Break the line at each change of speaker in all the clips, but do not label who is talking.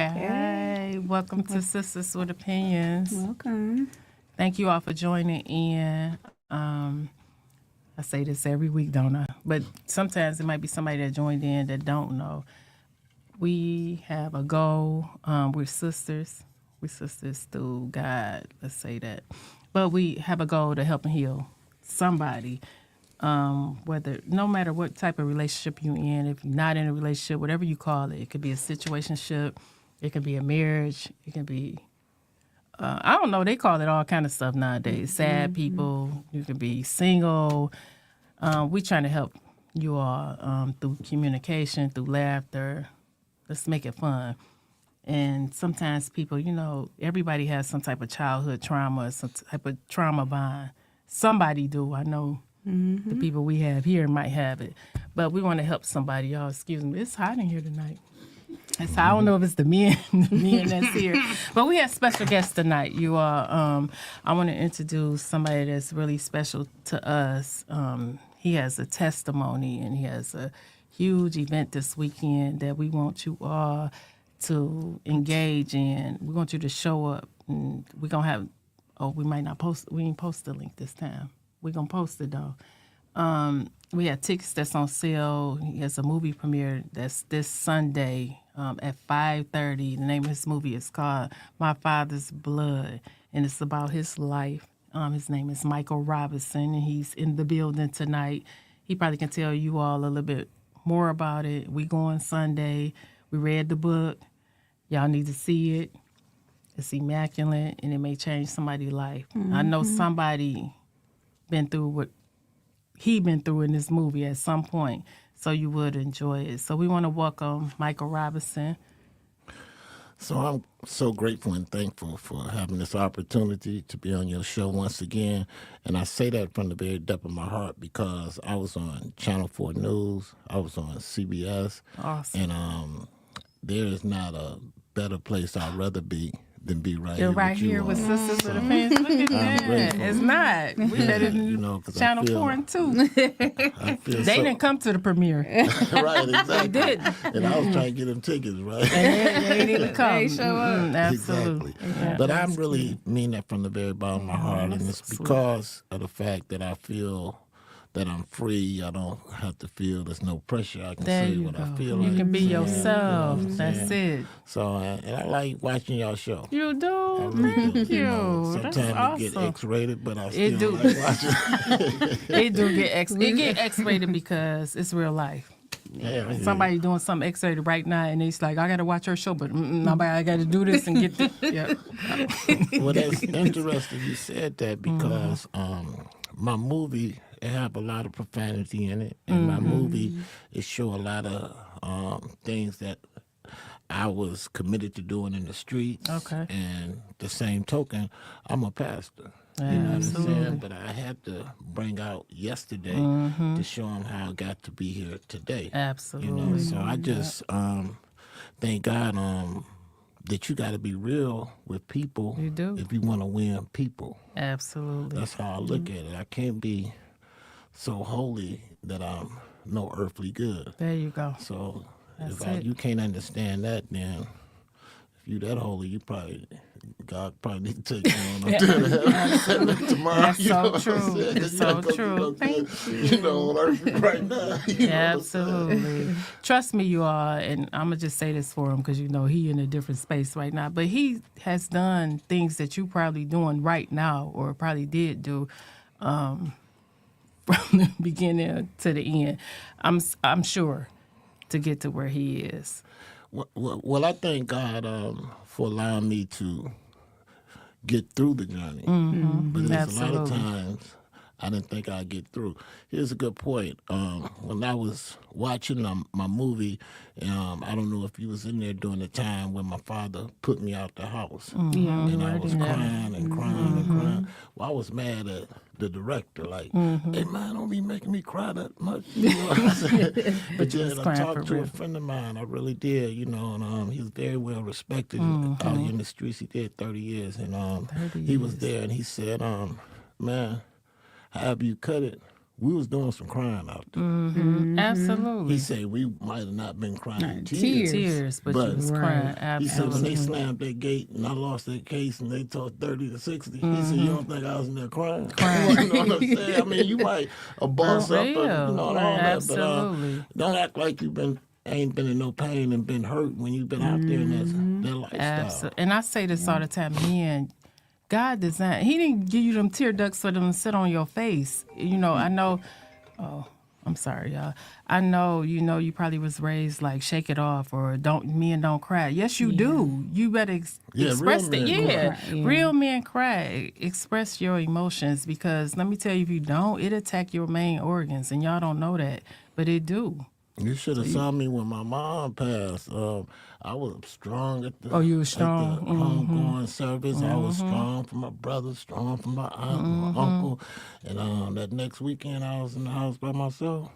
Hey, welcome to Sisters with Opinions.
Welcome.
Thank you all for joining in. I say this every week, don't I? But sometimes it might be somebody that joined in that don't know. We have a goal. We're sisters. We're sisters through God, let's say that. But we have a goal to help and heal somebody. Whether no matter what type of relationship you're in, if you're not in a relationship, whatever you call it could be a situationship, it could be a marriage, it can be I don't know, they call it all kind of stuff nowadays. Sad people, you can be single. We trying to help you all through communication, through laughter. Let's make it fun. And sometimes people, everybody has some type of childhood trauma, some type of trauma bond. Somebody do. I know the people we have here might have it. But we want to help somebody. Y'all, excuse me. It's hot in here tonight. I don't know if it's the men that's here. But we have special guests tonight. You all, I want to introduce somebody that's really special to us. He has a testimony and he has a huge event this weekend that we want you all to engage in. We want you to show up. And we're going to have, we might not post, we ain't post the link this time. We're going to post it though. We have tickets that's on sale. He has a movie premiere that's this Sunday at 5:30. The name of his movie is called My Father's Blood, and it's about his life. His name is Michael Robinson, and he's in the building tonight. He probably can tell you all a little bit more about it. We go on Sunday. We read the book. Y'all need to see it. It's immaculate, and it may change somebody's life. I know somebody been through what he been through in this movie at some point, so you would enjoy it. So we want to welcome Michael Robinson.
So I'm so grateful and thankful for having this opportunity to be on your show once again. And I say that from the very depth of my heart because I was on Channel 4 News, I was on CBS.
Awesome.
And there is not a better place I'd rather be than be right
You're
here
right
with you
here
all.
with Sisters with Opinions. Look at that.
grateful.
It's not. We let it
You know, 'cause I
Channel
feel-
4 and 2.
I feel
They
so,
didn't come to the premiere.
right, exactly.
They did.
And I was trying to get them tickets, right?
And they didn't come.
They show up.
Absolutely.
Exactly.
Yeah.
But I really mean that from the very bottom of my heart, and it's
Sweet.
because of the fact that I feel that I'm free. I don't have to feel there's no pressure. I can
There
say
you
what
go.
I feel
You
like.
can be
saying,
yourself.
you know what I'm
That's
saying?
it.
So, and I like watching y'all show.
You
I
do?
really
Thank
do.
you.
know,
That's
sometimes it get
awesome.
X-rated, but I
It
still
do.
like watching.
It do get It get X-rated because it's real life.
Yeah,
Somebody doing something X-rated right now, and it's like, I got to watch her show, but I got to do this and get this. Yeah.
Well, that's interesting you said that because my movie, it have a lot of profanity in it. And my movie, it show a lot of things that I was committed to doing in the streets.
Okay.
And the same token, I'm a pastor. You know what I'm
Absolutely.
saying? But I had to bring out yesterday to show them how I got to be here today. You
Absolutely.
know, so I just thank God that you got to be real with people.
You do.
If you want to win people.
Absolutely.
That's how I look at it. I can't be so holy that I'm no earthly good.
There you go.
So
That's
if
it.
you can't understand that, then if you that holy, God probably need to take you on up there tomorrow.
That's
you know
so
what I'm
true.
saying?
It's
Yeah,
so
'cause you
true.
know,
Thank you.
You know, on earth right now. You know what I'm saying?
Absolutely. Trust me, you all, and I'm going to just say this for him because, he in a different space right now. But he has done things that you probably doing right now or probably did do from the beginning to the end. I'm sure to get to where he is.
Well, I thank God for allowing me to get through the journey. But there's a lot of
Absolutely.
times I didn't think I'd get through. Here's a good point. When I was watching my movie, I don't know if you was in there during the time when my father put me out the house.
Yeah,
And I
right
was
in there.
crying and crying and crying. Well, I was mad at the director, like, hey, man, don't be making me cry that much. You know what I'm saying? But
you was
then I
crying for
talked to
real.
a friend of mine. I really did, and he was very well respected out in the streets. He did 30 years. And
30
he was
years.
there, and he said, man, however you cut it, we was doing some crying out there.
Absolutely.
He said we might have not been crying
tears.
Tears, but you
But-
was
Right.
crying.
He said when
Absolutely.
they slammed that gate and I lost that case and they told 30 to 60, he said, you don't think I was in there crying? You know what I'm saying? I mean, you might a boss up, or, you know, and all that, but
Absolutely.
don't act like ain't been in no pain and been hurt when you've been out there in that lifestyle.
Absolutely. And I say this all the time, man. God designed. He didn't give you them tear ducts for them to sit on your face. You know, I know. Oh, I'm sorry, y'all. I know. You probably was raised like shake it off or men don't cry. Yes, you do. You better
Yeah,
express
real
it.
men
Yeah.
cry, yeah.
Real men cry. Express your emotions because let me tell you, if you don't, it attack your main organs, and y'all don't know that, but it do.
You should have saw me when my mom passed. I was strong at the,
Oh, you was strong?
at the homegoing service. I was strong for my brother, strong for my aunt, and my uncle. And that next weekend, I was in the house by myself.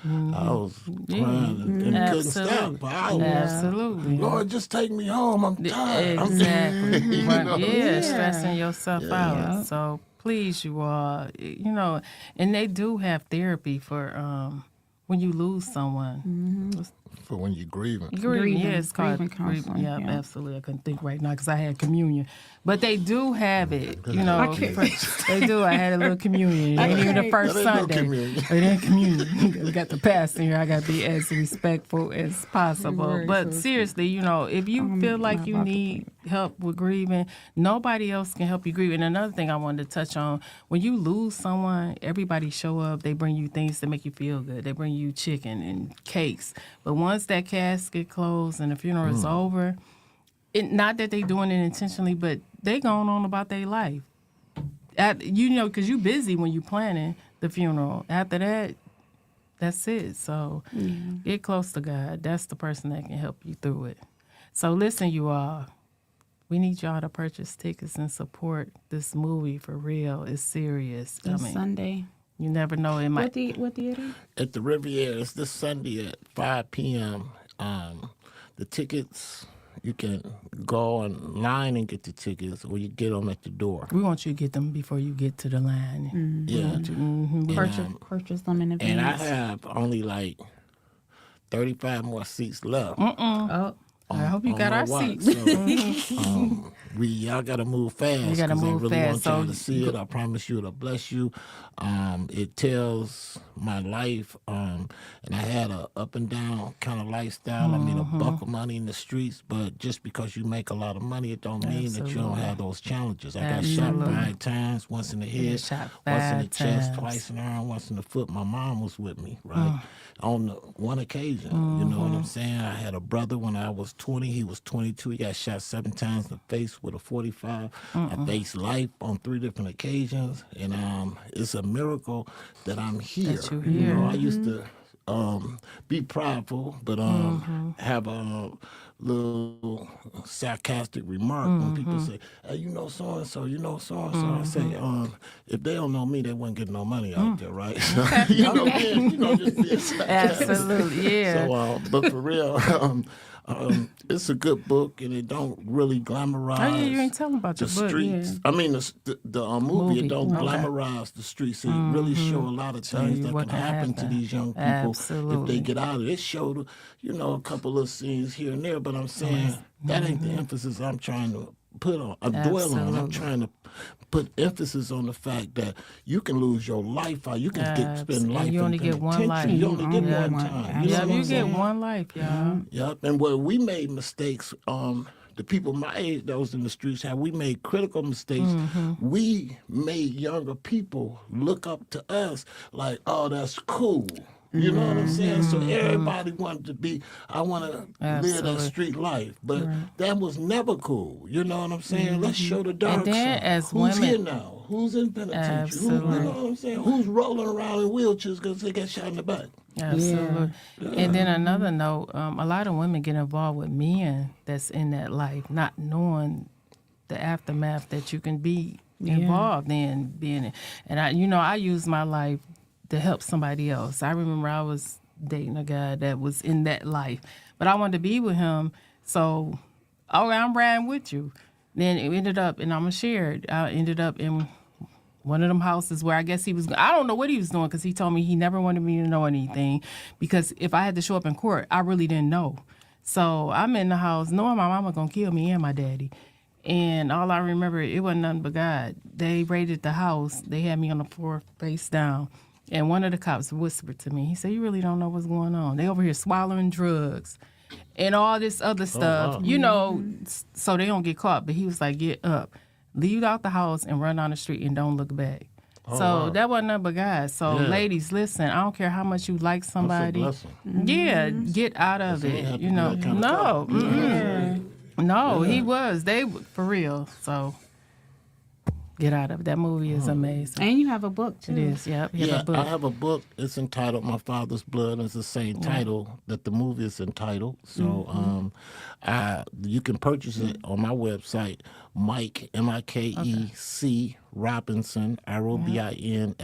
I was crying and couldn't stop
Absolutely.
for hours.
Absolutely.
Lord, just take me home. I'm tired.
Exactly.
You
Right.
know?
Yeah, stressing yourself out.
Yeah.
So please, you all, and they do have therapy for when you lose someone.
For when you're grieving.
Grieving, yeah, it's called
grieving counseling,
Yeah,
yeah.
absolutely. I couldn't think right now because I had communion, but they do have it. They do. I had a little communion. It ain't even the first
That ain't no
Sunday.
communion.
It ain't communion. We got the pastor here. I got to be as respectful as possible.
Right,
But
so
seriously, if you feel like you
about to
need help with grieving, nobody else can help you grieve. And another thing I wanted to touch on: when you lose someone, everybody show up. They bring you things to make you feel good. They bring you chicken and cakes. But once that casket closed and the funeral is over, not that they doing it intentionally, but they going on about their life. Because you busy when you planning the funeral. After that, that's it. So get close to God. That's the person that can help you through it. So listen, you all. We need y'all to purchase tickets and support this movie for real. It's serious.
This Sunday.
You never know. It might.
What theater?
At the Riviera, it's this Sunday at 5 p.m. The tickets, you can go online and get the tickets, or you get them at the door.
We want you to get them before you get to the line.
Yeah.
Purchase them in advance.
And I have only like 35 more seats left.
Oh,
I hope you
on
got
my
our
watch.
seats.
So, y'all gotta move fast.
You gotta
'cause
move
I really
fast,
want y'all
so
to see it. I promise you it'll bless you. It tells my life. And I had a up and down kind of lifestyle. I made a buck of money in the streets, but just because you make a lot of money, it don't mean that you don't have those challenges. I got shot 5 times, once in the head,
shot
once in the
5
chest,
times.
twice in the arm, once in the foot. My mom was with me, right? On the one occasion, you know what I'm saying? I had a brother when I was 20. He was 22. He got shot 7 times in the face with a 45. I faced life on 3 different occasions, and it's a miracle that I'm here.
That you're
You know,
here.
I used to be prideful, but have a little sarcastic remark when people say, "Hey, you know so and so, you know so and so." I say, if they don't know me, they wouldn't get no money out there, right? you know, just being sarcastic.
Absolutely, yeah.
So, but for real, it's a good book, and it don't really glamorize.
Oh, yeah, you ain't telling about
the
your book.
streets.
Yeah.
I mean, the movie,
Movie,
it don't
okay.
glamorize the streets. It really show a lot of things
you
that
what
can
can
happen to
happen.
these young people if
Absolutely.
they get out of it. It showed, a couple of scenes here and there, but I'm saying that ain't the emphasis I'm trying to put on. I dwell on. I'm
Absolutely.
trying to put emphasis on the fact that you can lose your life out. You can spend
And
life
you
in
only get one
penitentiary.
life.
You only get
Yeah.
one time. You know
Yeah,
what I'm
you get
saying?
one life, y'all.
Yep, and where we made mistakes, the people my age that was in the streets, how we made critical mistakes, we made younger people look up to us like, oh, that's cool. You know what I'm saying? So everybody wanted to be, I want to live that
Absolutely.
street life. But that was never cool. You know what I'm saying? Let's show the dark
then
side.
as
Who's
women-
here now? Who's in penitentiary? Who,
Absolutely.
you know what I'm saying? Who's rolling around in wheelchairs because they got shot in the back?
Absolutely. And then another note, a lot of women get involved with men that's in that life, not knowing the aftermath that you can be involved in being in. And I use my life to help somebody else. I remember I was dating a guy that was in that life, but I wanted to be with him. So, I'm riding with you. Then it ended up, and I'm going to share it, I ended up in one of them houses where I guess I don't know what he was doing because he told me he never wanted me to know anything because if I had to show up in court, I really didn't know. So I'm in the house knowing my mama going to kill me and my daddy. And all I remember, it wasn't nothing but God. They raided the house. They had me on the floor face down. And one of the cops whispered to me. He said, you really don't know what's going on. They over here swallowing drugs and all this other stuff, so they don't get caught. But he was like, get up, leave out the house and run down the street and don't look back. That wasn't nothing but God. So ladies, listen, I don't care how much you like somebody. Yeah, get out of it. No. No, he was. They for real. So get out of it. That movie is amazing.
And you have a book too.
It is. Yep.
I have a book. It's entitled "My Father's Blood." It's the same title that the movie is entitled. So, you can purchase it on my website, Mike MIKEC Robinson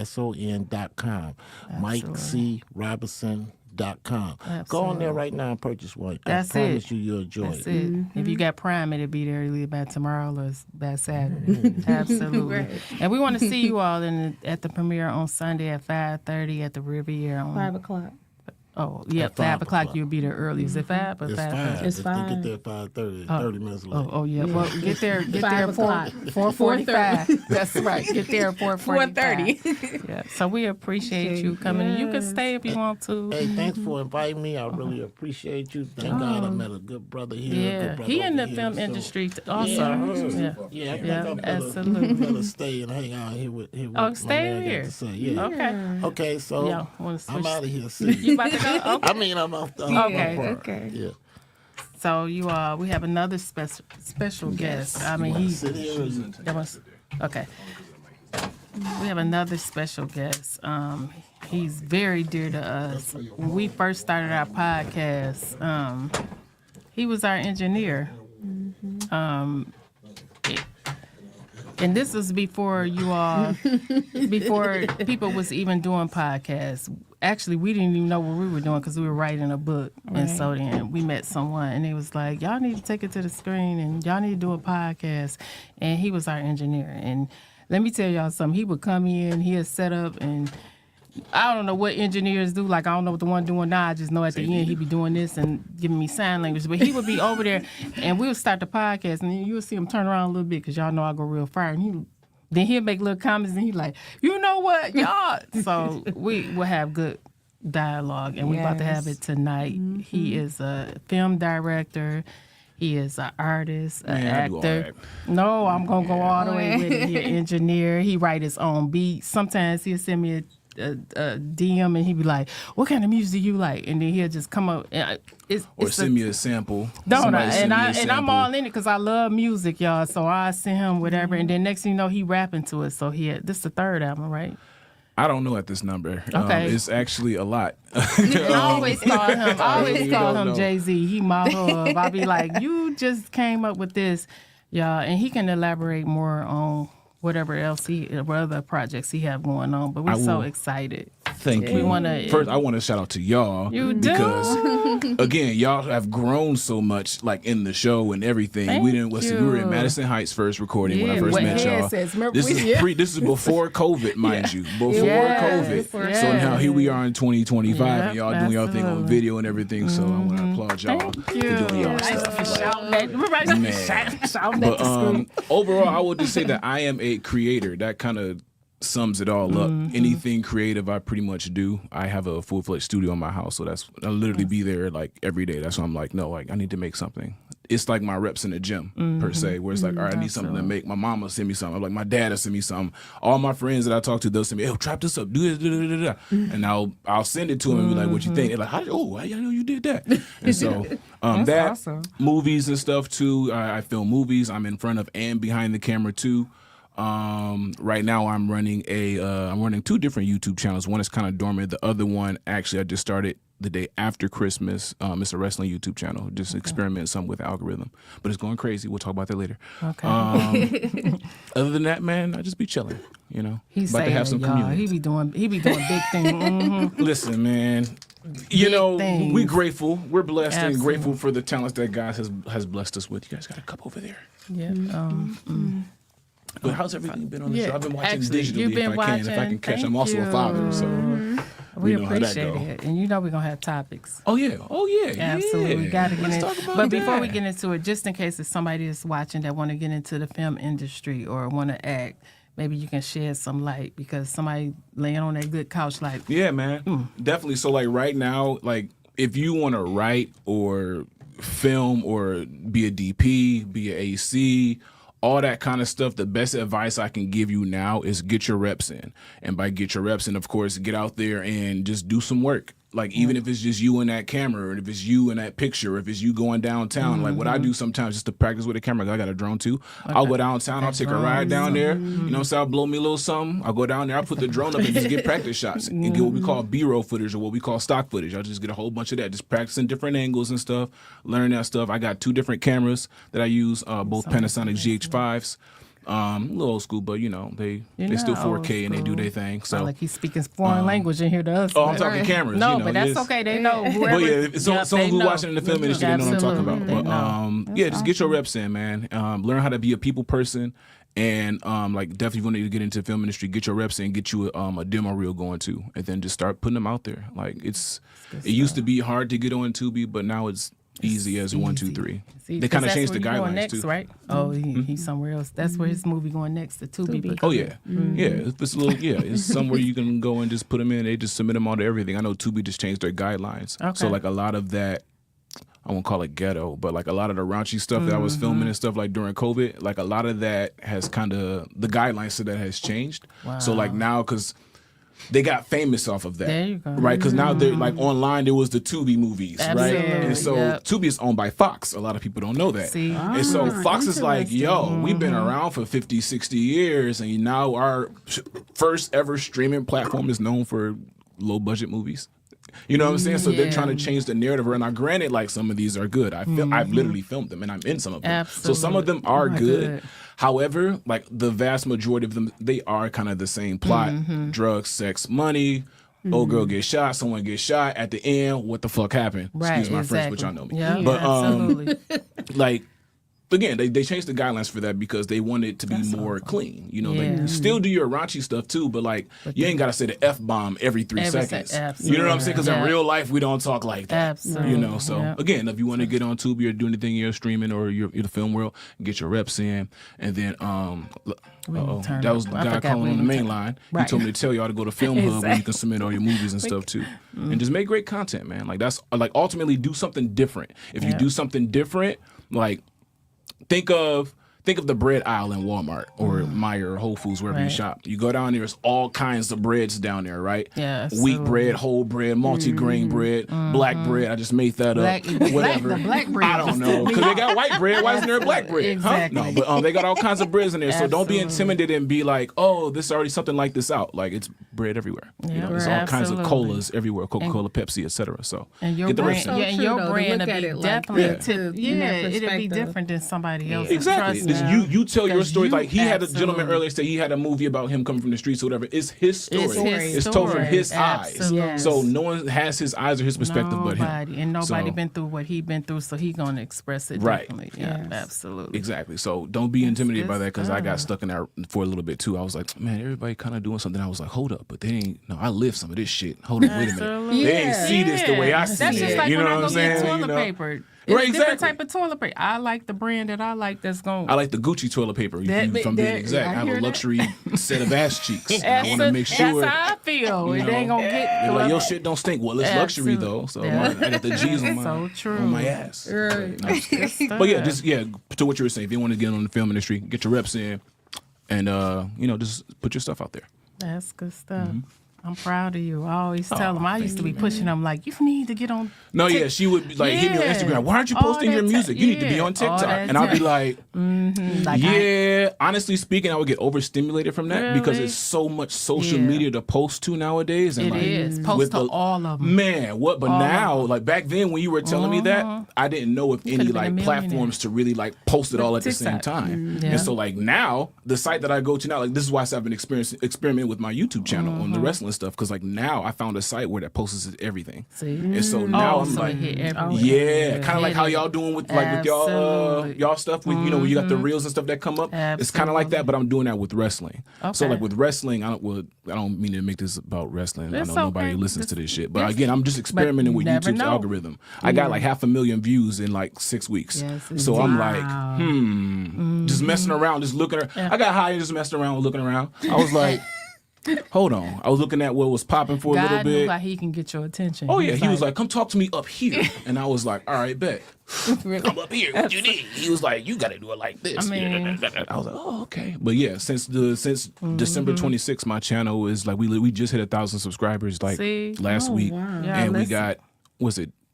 ROBINSON.com. Mike C Robinson.com. Go on there right now and purchase one.
That's
I promise you'll enjoy
That's
it.
it. If you got Prime, it'll be there either by tomorrow or by Saturday. Absolutely.
Right.
And we want to see you all at the premiere on Sunday at 5:30 at the Riviera.
5 o'clock.
Oh, yeah,
At
5
5
o'clock
o'clock.
you'll be there early. Is it 5 or
It's
5:30?
5.
It's
If
5.
They get there at 5:30. 30 minutes late.
Oh yeah. Well, get there
5
at
o'clock.
4:45. That's right. Get there at 4:45.
4:30.
Yeah. So we appreciate you coming. You can stay if you want to.
Hey, thanks for inviting me. I really appreciate you. Thank God I met a good brother here. a
Yeah,
good brother
he in the
over here,
film
so-
industry also.
Yeah, I heard.
Yeah.
Yeah, I think
Yeah,
I better,
absolutely.
better stay and hang out here with
Oh,
what
stay
my man
here.
got to say. Yeah.
Okay.
Okay, so
Yeah, wanna switch-
I'm out of here. See.
You about to go? Okay.
I mean, I'm off the
Okay,
part.
okay.
Yeah.
So we have another special guest. I mean, he's
Sit here and
that was okay. We have another special guest. He's very dear to us. When we first started our podcast, he was our engineer. And this was before before people was even doing podcasts. Actually, we didn't even know what we were doing because we were writing a book. And so then we met someone and it was like, y'all need to take it to the screen and y'all need to do a podcast. And he was our engineer. And let me tell y'all something. He would come in, he'd set up, and I don't know what engineers do. Like, I don't know what the one doing now. I just know at the end he'd be doing this and giving me sign language. But he would be over there, and we would start the podcast, and then you would see him turn around a little bit because y'all know I go real far. And then he'll make little comments, and he like, you know what, y'all. So we will have good dialogue, and we about to have it tonight. He is a film director. He is an artist, an
Man, I do all
actor.
that.
No, I'm gonna go all the way with it. He an engineer. He write his own beats. Sometimes he'll send me a DM and he'd be like, "What kind of music you like?" And then he'll just come up. And
Or send me a sample.
Don't I?
Somebody send me a
And I'm
sample.
all in it because I love music, y'all. So I send him whatever, and then next thing you know, he rapping to it. So this is the third album, right?
I don't know at this number.
Okay.
It's actually a lot.
And I always call him. I always
You
call
don't
him
know.
Jay-Z. He my hub. I be like, you just came up with this, y'all, and he can elaborate more on whatever else what other projects he have going on. But we're
I
so
will.
excited.
Thank
We
you.
wanna-
First, I want to shout out to y'all
You do?
because, again, y'all have grown so much, like in the show and everything.
Thank
we didn't listen. We were in
you.
Madison Heights first recording when I
Yeah,
first
what
met y'all.
headsets? Remember
This
we-
is This is before COVID, mind you. Before
Yes,
COVID.
yes.
So now here we are in 2025,
Yep,
and y'all doing y'all thing on
absolutely.
video and everything. So I want to applaud y'all
Thank you.
for doing y'all stuff.
Shouting at, everybody
Man.
shouting at
But
the screen.
overall, I would just say that I am a creator. That kind of sums it all up. Anything creative, I pretty much do. I have a full-fledged studio in my house, so I literally be there like every day. That's why I'm like, no, like I need to make something. It's like my reps in the gym per se, where it's like, all right, I need something to make. My mama send me something. I'm like, my dad will send me something. All my friends that I talk to, they'll send me, oh, trap this up, do this, and I'll send it to them and be like, what you think? They're like, I didn't know you did that. And so that
awesome.
movies and stuff too. I film movies. I'm in front of and behind the camera too. Right now I'm running two different YouTube channels. One is kind of dormant. The other one, actually, I just started the day after Christmas. It's a wrestling YouTube channel. Just experimenting some with the algorithm, but it's going crazy. We'll talk about that later.
Okay.
Other than that, man, I just be chilling. You know,
He's
about to
saying
have some
y'all.
community.
He be doing big things. Mhm.
Listen, man. You know,
things.
we're grateful. We're blessed and
Absolutely.
grateful for the talents that God has blessed us with. You guys got a cup over there.
Yeah.
But how's everything been on the
Yeah,
show? I've been watching
actually,
digitally
you've been
if I can. If I
watching.
can catch,
Thank
I'm also a father, so
We
know how that
appreciate
go.
it. And you know we're going to have topics.
Oh yeah.
Absolutely. We got to get
Let's
in.
talk about
But before we
that.
get into it, just in case if somebody is watching that want to get into the film industry or want to act, maybe you can shed some light because somebody laying on that good couch like,
Yeah, man. Definitely. So like right now, like if you want to write or film or be a DP, be a AC, all that kind of stuff, the best advice I can give you now is get your reps in. And by get your reps in, of course, get out there and just do some work. Like even if it's just you in that camera, or if it's you in that picture, or if it's you going downtown, like what I do sometimes just to practice with the camera, 'cause I got a drone too. I'll go downtown, I'll take a ride down there. You know what I'm saying? I'll blow me a little something. I'll go down there, I'll put the drone up and just get practice shots and get what we call B-roll footage or what we call stock footage. I'll just get a whole bunch of that, just practicing different angles and stuff, learn that stuff. I got 2 different cameras that I use, both Panasonic GH5s. A little old school, but you know they still 4K and they do their thing. So
like he's speaking foreign language in here to us.
Oh, I'm talking cameras.
No,
you know,
but that's
it's-
okay. They know.
But
Whoever,
yeah, someone who's watching in the film industry, they know what I'm talking about.
Absolutely.
But
They know.
yeah, just get your reps in, man. Learn how to be a people person, and like definitely when you get into the film industry, get your reps in, get you a demo reel going too, and then just start putting them out there. Like it used to be hard to get on Tubi, but now it's easy as 1, 2, 3.
See,
They kind of
'cause
changed the
that's where you going
guidelines
next,
too.
right? Oh, he's somewhere else. That's where his movie going next to Tubi. because-
Oh yeah, yeah. It's a little it's somewhere you can go and just put them in. They just submit them all to everything. I know Tubi just changed their guidelines, so
Okay.
like a lot of that. I won't call it ghetto, but like a lot of the raunchy stuff that I was filming and stuff like during COVID, like a lot of that has kind of the guidelines to that has changed. So like now, because they got famous off of that,
There you go.
right? Because now they're like online. There was the Tubi movies, right?
Absolutely,
And so
yep.
Tubi is owned by Fox. A lot of people don't know that.
See?
And so Fox is like, yo, we've been around for 50, 60 years, and now our first ever streaming platform is known for low budget movies. You know what I'm saying? So they're trying to change the narrative. And now, granted, like some of these are good. I've literally filmed them, and I'm in some of them. So some of them are good. However, like the vast majority of them, they are kind of the same plot: drugs, sex, money. Old girl gets shot. Someone gets shot. At the end, what the fuck happened?
Right,
Excuse my French, but
exactly.
y'all know me.
Yeah,
But
absolutely.
like again, they changed the guidelines for that because they want it to be more clean. You know,
Yeah.
like, still do your raunchy stuff too, but like you ain't got to say the F-bomb every 3 seconds. You know what I'm saying? Because in
Yeah.
real life, we don't talk like that.
Absolutely.
You know, so
Yeah.
again, if you want to get on Tubi or do anything you're streaming or you're in the film world, get your reps in. And then,
turn
that was
up.
the
I
guy
forgot
calling
we
on the
didn't
main
turn-
line. He
Right.
told me to tell y'all to go to Film Hub where you
Exactly.
can submit all your movies and stuff too. And just make great content, man. Like that's like ultimately do something different. If you do something different, like think of the bread aisle in Walmart or Meijer or Whole Foods, wherever you
Right.
shop. You go down there, there's all kinds of breads down there, right?
Yeah,
Wheat
absolutely.
bread, whole bread, multi-grain bread, black bread. I just made that up. Whatever.
the black bread
I don't
just
know. Because they got white bread. Why isn't there black bread?
Exactly.
Huh? No, but they got all kinds of breads in there. So don't be
Absolutely.
intimidated and be like, oh, this is already something like this out. Like it's bread everywhere. You know, there's all kinds of
Absolutely.
colas everywhere, Coca-Cola, Pepsi, etc. So
And your
get the
brand,
reps in.
yeah, and
So
your
true, though, to
brand
look
will
at
be
it like
definitely,
that, too, in
yeah,
that
it'll be
perspective.
different than somebody else.
Exactly.
Trust me.
You tell your
'Cause
story.
you-
Like he had a gentleman
absolutely.
earlier say he had a movie about him coming from the streets or whatever. It's his story.
It's his
It's told from
story.
his eyes.
Absolutely.
So no one has his eyes or his perspective but him.
Nobody, and nobody
So-
been through what he been through, so he gonna express it
Right.
differently. Yeah, absolutely.
Exactly. So don't be intimidated by
good
that because I got
stuff.
stuck in that for a little bit too. I was like, man, everybody kind of doing something. I was like, hold up, but they ain't. No, I live some of this shit. Hold on, wait a minute.
Absolutely.
They ain't see this the way I see
That's
it.
just like
you know
when
what
I go
I'm saying?
get toilet
You know?
paper. It's
Right,
a different
exactly.
type of toilet paper. I like the brand that I like that's going.
I like the Gucci toilet paper.
That-
If I'm being
that-
exact,
I
I have
hear
a
that.
luxury set of ass cheeks. And I want to make sure.
That's how I feel. It
know,
ain't gonna get.
They're like, your shit don't stink. Well, it's luxury
Absolutely.
though. So
Yeah.
I got the G's on my,
So true.
on my ass.
Right.
But yeah, just to what you were saying, if you want to get on the film industry, get your reps in, and just put your stuff out there.
That's good stuff.
Mm-hmm.
I'm proud of you. I always tell them. I used to be
thank you,
pushing them like, you need to get on.
No, yeah, she would be like hit me on
Yeah.
Instagram. Why aren't you
All
posting your
that
music? You need to be
yeah,
on
all
TikTok.
that
And I'll be
time.
like,
Like
yeah. Honestly speaking, I would get overstimulated from that because
Really?
it's so much social
Yeah.
media to post to nowadays. And
It
like,
is. Post
with
to all of 'em.
Man, what? But
All
now,
of 'em.
like back then when you were telling me that, I didn't know of any
could've been a
like
millionaire.
platforms to really like post it all at the same
TikTok.
time.
Yeah.
And so like now, the site that I go to now, like this is why I've been experimenting with my YouTube channel on the wrestling stuff because like now I found a site where that posts everything.
See?
And so now I'm
so
like,
it hit everywhere.
yeah, kind of like how
Hit it.
y'all doing with like with y'all
Absolutely.
y'all stuff with when you got the reels and stuff that come up. It's kind of like that, but I'm doing that with wrestling. So
Okay.
like with wrestling, I don't mean to make this about wrestling.
It's
I know nobody
okay.
listens to this shit, but
Yes.
again, I'm just experimenting
you
with
never
YouTube's
know.
algorithm. I got like 500,000 views in like 6 weeks.
Yes,
So I'm
Wow.
like, just messing around, just looking. I got high and just messing around, looking around. I was like, hold on. I was looking at what was popping for a little
God knew
bit.
how he can get your attention.
Oh yeah, he was like, "Come talk to me up here," and I was like, "All right, bet." Come up here. What you need? He was like, "You got to do it like this."
I mean-
I was like, "Oh, okay." But yeah, since December 26th, my channel is like we just hit 1,000 subscribers like
See?
last week,
wow.
Yeah,
and we
listen.
got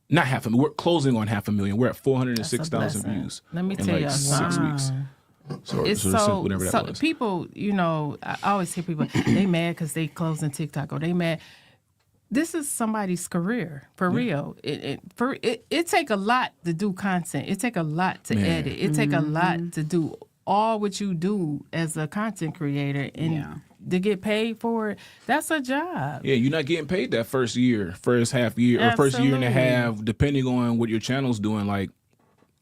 not 500,000. We're closing on 500,000. We're at 406,000
blessing.
views.
Let me
in
tell
like
you
6
something.
weeks. So,
It's
so
so,
whatever that
so
was.
people, I always hear people, they mad because they closing TikTok or they mad. This is somebody's career, for real. It take a lot to do content. It take a lot to
Man.
edit. It take a lot to do all what you do as a content creator and
Yeah.
to get paid for it. That's a job.
Yeah, you're not getting paid that first year, first half year, or first year and a
Absolutely.
half, depending on what your channel's doing. Like,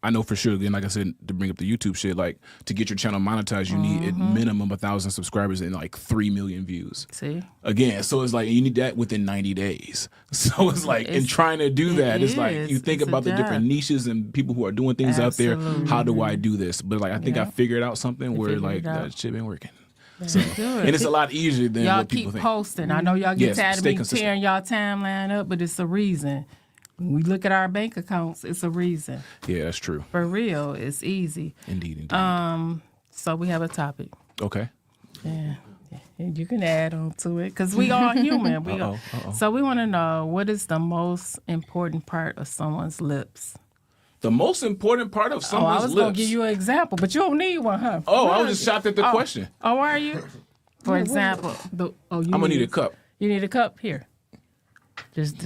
I know for sure, again, like I said, to bring up the YouTube shit, like, to get your channel monetized, you need at minimum 1,000 subscribers and like 3 million views.
See?
Again, so it's like, you need that within 90 days. So it's like, in
It's-
trying to do that, it's like,
is.
you think
It's a
about the different
job.
niches and people who are doing things out there.
Absolutely.
How do I do this? But like, I think I figured out something where
figured
like,
it out.
that shit been working. So,
Good.
and it's a lot easier than
Y'all
what
keep
people think.
posting. I know y'all get
Yes,
tired of
stay
me
consistent.
tearing y'all timeline up, but it's a reason. When we look at our bank accounts, it's a reason.
Yeah, that's true.
For real, it's easy.
Indeed.
So we have a topic.
Okay.
Yeah. And you can add on to it because we all human. So we want to know, what is the most important part of someone's lips?
The most important part of
I
someone's
was going
lips.
to give you an example, but you don't need one, huh?
Oh, I was just shocked at the question.
Oh, are you? For example, you
I'm gonna need a cup.
You need a cup here. Just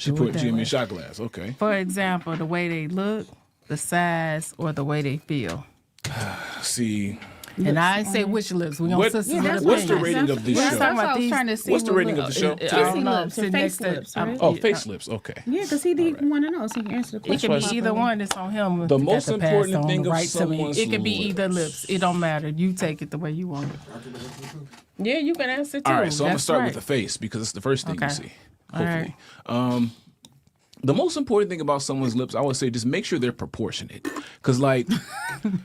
She
do it
put
that
Jimmy
way.
in a shot glass. Okay.
For example, the way they look, the size, or the way they feel.
See,
And I didn't say which lips. We gonna
What-
sisters
Yeah,
with
that's
what's the
opinions.
rating of this
Well,
show?
that's what I was
These-
trying to see.
What's the
what
rating of
look-
the show?
I
Face
don't know.
lips or
Sit
face
next to-
lips,
I'm-
right?
Oh, face lips. Okay.
Yeah, because he didn't want to know, so he can answer the
It
question.
could be either one. It's on him.
The
Got
most
to pass
important
on
thing
the
of
right to me.
someone's
It could be either lips. It don't matter. You take it the way you want it. Yeah, you can answer too.
All right, so I'm gonna
That's
start
right.
with the face because it's the first thing
Okay.
you see.
All
Hopefully.
right.
The most important thing about someone's lips, I would say, just make sure they're proportionate. Cause like,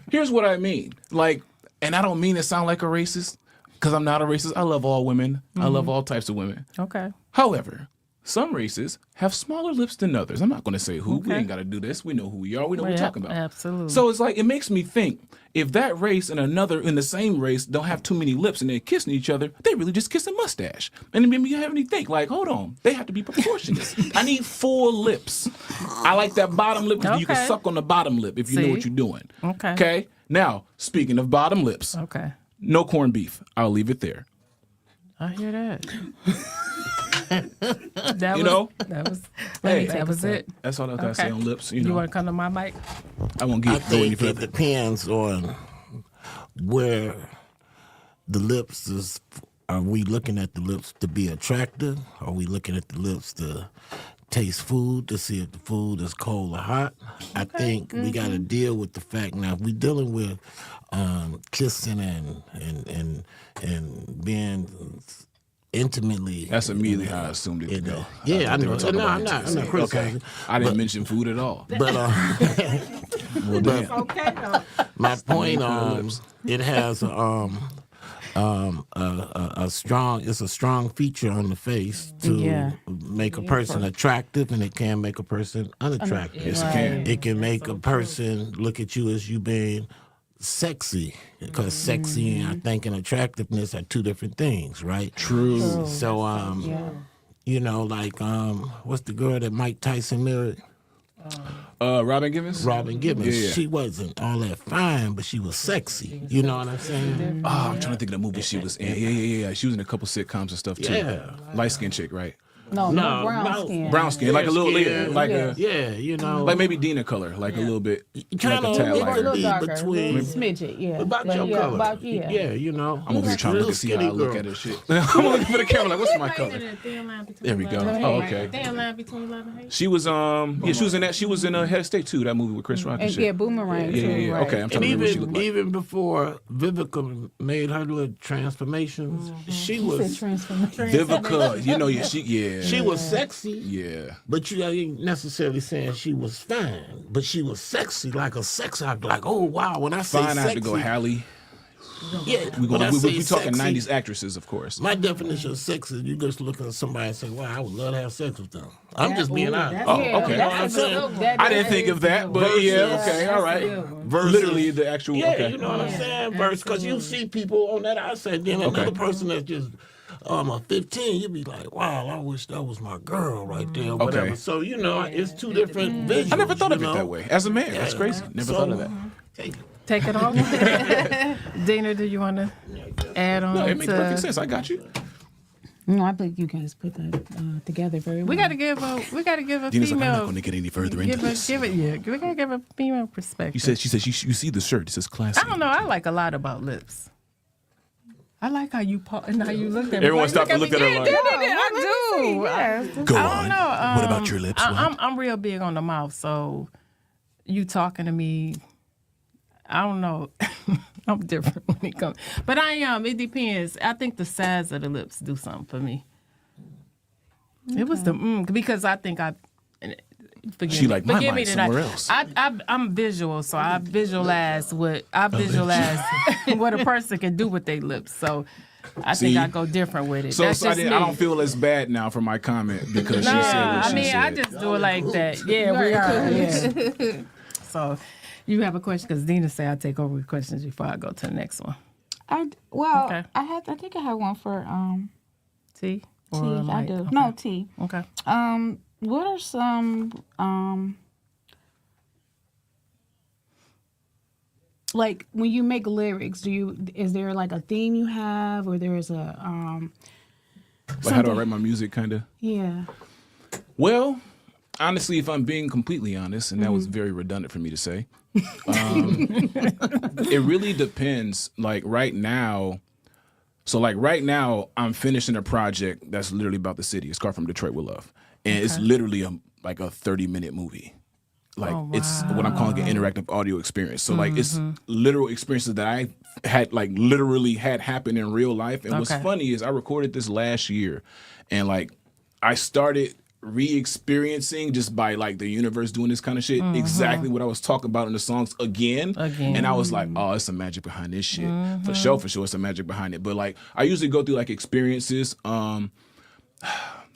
here's what I mean. Like, and I don't mean to sound like a racist, because I'm not a racist. I love all women. I love all types of women.
Okay.
However, some races have smaller lips than others. I'm not going to say who. We
Okay.
ain't got to do this. We know who we are. We know what we're
Yeah,
talking about.
absolutely.
So it's like, it makes me think, if that race and another in the same race don't have too many lips and they're kissing each other, they really just kiss a mustache. And it made me have me think, like, hold on, they have to be proportionate. I need 4 lips. I like that bottom lip because you can
Okay.
suck on the bottom lip if you know
See?
what you're doing.
Okay.
Okay? Now, speaking of bottom lips,
Okay.
no corned beef. I'll leave it there.
I hear that. That
You
was,
know?
that was
Hey.
that was it.
That's all I got to say on lips. You
You
know,
want to come to my mic?
I won't
I
go any
think it
further.
depends on where the lips is. Are we looking at the lips to be attractive? Are we looking at the lips to taste food to see if the food is cold or hot? I think we got to deal with the fact now. If we're dealing with kissing and being intimately.
That's immediately how I assumed it to
in
go.
the- Yeah, I
thought they
know.
were talking
No,
about
I'm not
intimacy.
criticizing.
Okay. I didn't mention food at all.
But
Damn.
my point it has a strong, it's a strong feature on the face to
Yeah.
make a person attractive, and it can make a person unattractive.
Yes, it can.
It can make a person look at you as you being sexy, because sexy and I think and attractiveness are 2 different things, right?
True.
So you know, like what's the girl that Mike Tyson married?
Robin Givens?
Robin Gibbons.
Yeah, yeah.
She wasn't all that fine, but she was sexy. You know what I'm saying?
Oh, I'm trying to think of the movie she was in. Yeah. She was in a couple sitcoms and stuff too.
Yeah.
Light skinned chick, right?
No,
No,
brown
no.
skin.
Brown skin, like a little,
Skin.
like
Yeah.
a,
Yeah, you know.
like maybe Dina color, like a little bit,
Kind
like a
of
tad
it
Or a
lighter.
little
be
darker,
between-
a little smidget, yeah.
about
But
your
yeah,
color.
About, yeah.
Yeah, you know.
I'm over here trying to look and see how I
Little
look
skinny
at
girl.
this shit. I'm looking for the camera like, what's my color? There we go. Oh, okay.
Thin line between love and hate.
She was yeah, she was in that. She was in Head of State too. That movie with Chris Rock and
And
shit.
yeah, Boomerang
Yeah,
too.
yeah, yeah.
Right.
Okay, I'm trying
And
to remember what she looked like.
even before Vivica made her little transformations, she was
Transformation.
Vivica, you know, yeah,
she was sexy.
yeah.
But you ain't necessarily saying she was fine, but she was sexy, like a sex actor. Like, oh wow, when I say
Fine, I
sexy,
have to go Halle.
yeah,
We
when I
we
say
talking
sexy,
90s actresses, of course.
My definition of sex is you just look at somebody and say, "Wow, I would love to have sex with them." I'm just being honest.
Oh,
Yeah,
okay.
You know what I'm saying?
I didn't think of that, but yeah, okay, all right.
Versus-
Literally the actual.
Yeah,
okay.
you know what I'm saying? Versus, because you see people on that outside, then another person that's just a 15, you'd be like, wow, I wish that was my girl right there, or whatever.
Okay.
So, you know, it's two different visuals.
I never thought of
you
it
know?
that way. As a man, that's crazy. Never thought of that.
Take it off. Dina, do you want to add on
No, it makes
to?
perfect sense. I got you.
No, I think you guys put that together very well.
We got to give a
Dina's like, I'm not
female.
going to get any further into this.
Give it. Yeah, we gotta give a female perspective.
She said, you see the shirt. It says classy.
I don't know. I like a lot about lips. I like how you and how you looked at me.
Everyone
Like,
stopped and
look
looked at her
me.
like-
Yeah, I do.
Yes.
Go
I
on.
don't know.
What about your lips? What?
I'm real big on the mouth, so you talking to me, I don't know. I'm different when it comes, but I am. It depends. I think the size of the lips do something for me. It was the because I think I. Forgive
She
me.
like, my
Forgive me
mind's
that
somewhere else.
I'm visual, so I visualize what what a person can do with their lips. So I think
See?
I go different with it.
So,
That's just
I
me.
don't feel as bad now for my comment because she said what
I
she
mean,
said.
I just do it like that. Yeah, we are. Yeah. So, you have a question? Because Dina said I take over with questions before I go to the next one.
I think I had one for
T?
T.
Or
I
light?
do.
Okay.
No, T.
Okay.
What are some like when you make lyrics, is there like a theme you have, or there's a
Like, how do I write my music, kind of?
yeah.
Well, honestly, if I'm being completely honest, and that was very redundant for me to say, it really depends. Like right now, I'm finishing a project that's literally about the city. It's called From Detroit with Love, and it's literally like a 30-minute movie. Like it's what I'm calling an interactive audio experience. So like it's literal experiences that I had like literally had happen in real life. And what's
Okay.
funny is I recorded this last year, and like I started re-experiencing just by like the universe doing this kind of shit exactly what I was talking about in the songs again. And I was like, oh, it's some magic behind this shit. For sure it's some magic behind it. But like I usually go through like experiences.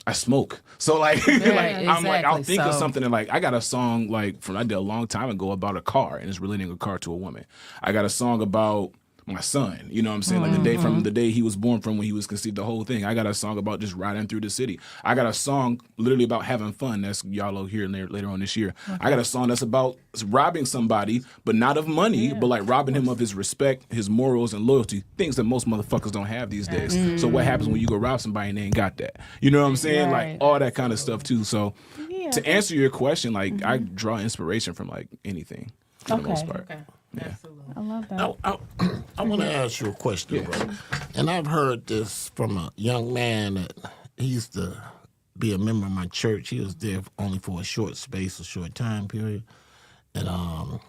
I smoke. So like, I'm like, I'll
exactly.
think of
So-
something and like, I got a song like I did a long time ago about a car and it's relating a car to a woman. I got a song about my son, you know what I'm saying? Like the day from the day he was born from when he was conceived, the whole thing. I got a song about just riding through the city. I got a song literally about having fun. That's y'all will hear later on this year. I got a song that's about robbing somebody, but not of money, but like robbing him of his respect, his morals, and loyalty. Things that most motherfuckers don't have these days. So what happens when you go rob somebody and they ain't got that? You know what I'm saying?
Right.
Like all that kind of stuff too. So to answer your question, like I draw inspiration from like anything for the most part.
Okay.
Yeah.
I love that.
I want to ask you a question, bro. And I've heard this from a young man that he used to be a member of my church. He was there only for a short time period. And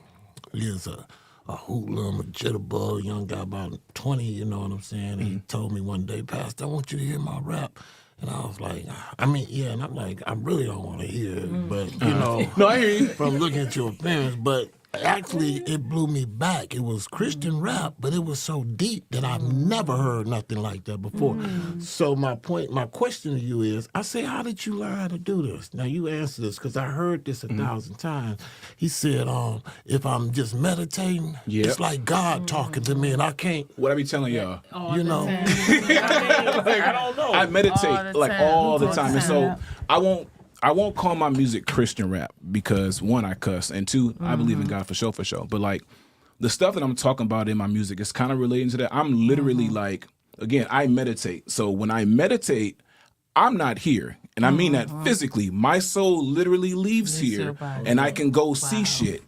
he was a hoodlum, a jitterbug, young guy about 20, you know what I'm saying? And he told me one day, Pastor, I want you to hear my rap. And I was like, and I'm like, I really don't want to hear it. But, you know,
No, I hear you.
from looking at your appearance, but actually it blew me back. It was Christian rap, but it was so deep that I've never heard nothing like that before. So my question to you is, I say, how did you learn how to do this? Now you answer this because I heard this 1,000 times. He said, if I'm just meditating, it's like God talking to me and I can't,
What I be telling y'all?
you know.
I
don't know.
I meditate
All the
like
time.
all the
All the
time, and
time.
so I won't call my music Christian rap because one, I cuss, and two, I believe in God for sure. But like the stuff that I'm talking about in my music is kind of relating to that. I'm literally like, again, I meditate. So when I meditate, I'm not here, and I mean that physically. My soul literally leaves
Leaves your
here,
body.
and I can go see shit.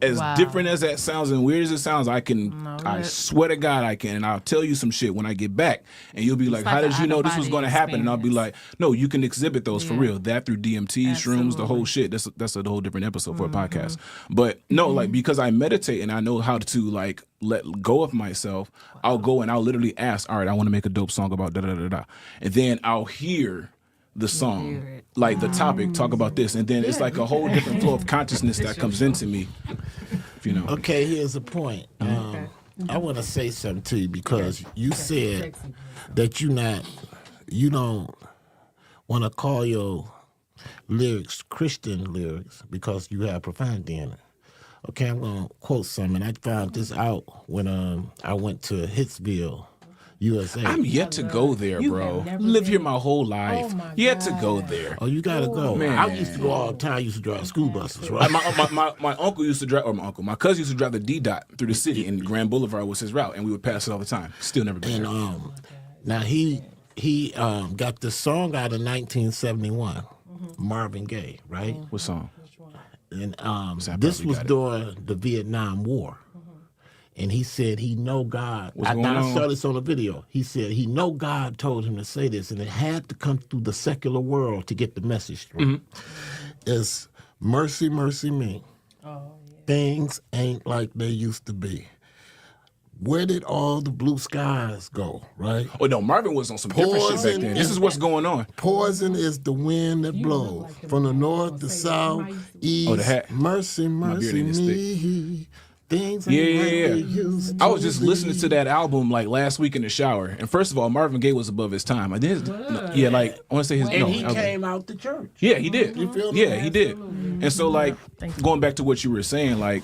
As
Wow.
different as that sounds and weird as it sounds, I can. I swear to God, I can, and I'll tell you some shit when I get back, and you'll be like,
like
"How
an
did you know this was
out-of-body
going to happen?" And I'll be like,
experience.
"No, you can exhibit those for
Yeah.
real. That through DMT, shrooms, the whole shit. That's a whole different episode for a podcast. But no, like because I meditate and I know how to like let go of myself, I'll go and I'll literally ask, all right, I want to make a dope song about da da da da, and then I'll hear the song,
hear it.
like the topic, talk about this, and then it's like a whole different flow of consciousness that comes into me. You know,
Okay, here's the point. I want to say something to you because you said that you don't want to call your lyrics Christian lyrics because you have profanity in it. Okay, I'm gonna quote something. I found this out when I went to Hitsville, USA.
I'm yet to go there, bro. Live here my whole life. Yet to go there.
Oh, you gotta go.
man.
I used to go all the time. I used to drive school buses, right?
My uncle used to drive, or my cousin used to drive the D-Dot through the city, and Grand Boulevard was his route, and we would pass it all the time. Still never been
And
there.
now he got this song out in 1971, Marvin Gaye, right?
What song?
And
I
this
probably
was
got it.
during the Vietnam War. And he said he know God.
What's
I
going on?
saw this on the video. He said he know God told him to say this, and it had to come through the secular world to get the message through. It's mercy, mercy me. Things ain't like they used to be. Where did all the blue skies go, right?
Oh no, Marvin was on some different shit back
Poison
then. This is what's going on.
Poison is the wind that blows from the north, the south, east.
Oh, the hat.
Mercy,
beard
mercy
ain't this thick.
me. Things ain't like
Yeah,
they
yeah.
used
I was
to
just
be.
listening to that album like last week in the shower, and first of all, Marvin Gaye was above his time. I did, yeah, like I want to say his.
And
no,
he
I was-
came out the church.
Yeah, he did.
You feel me?
Yeah, he did. And so, like, going back to what you were saying, like,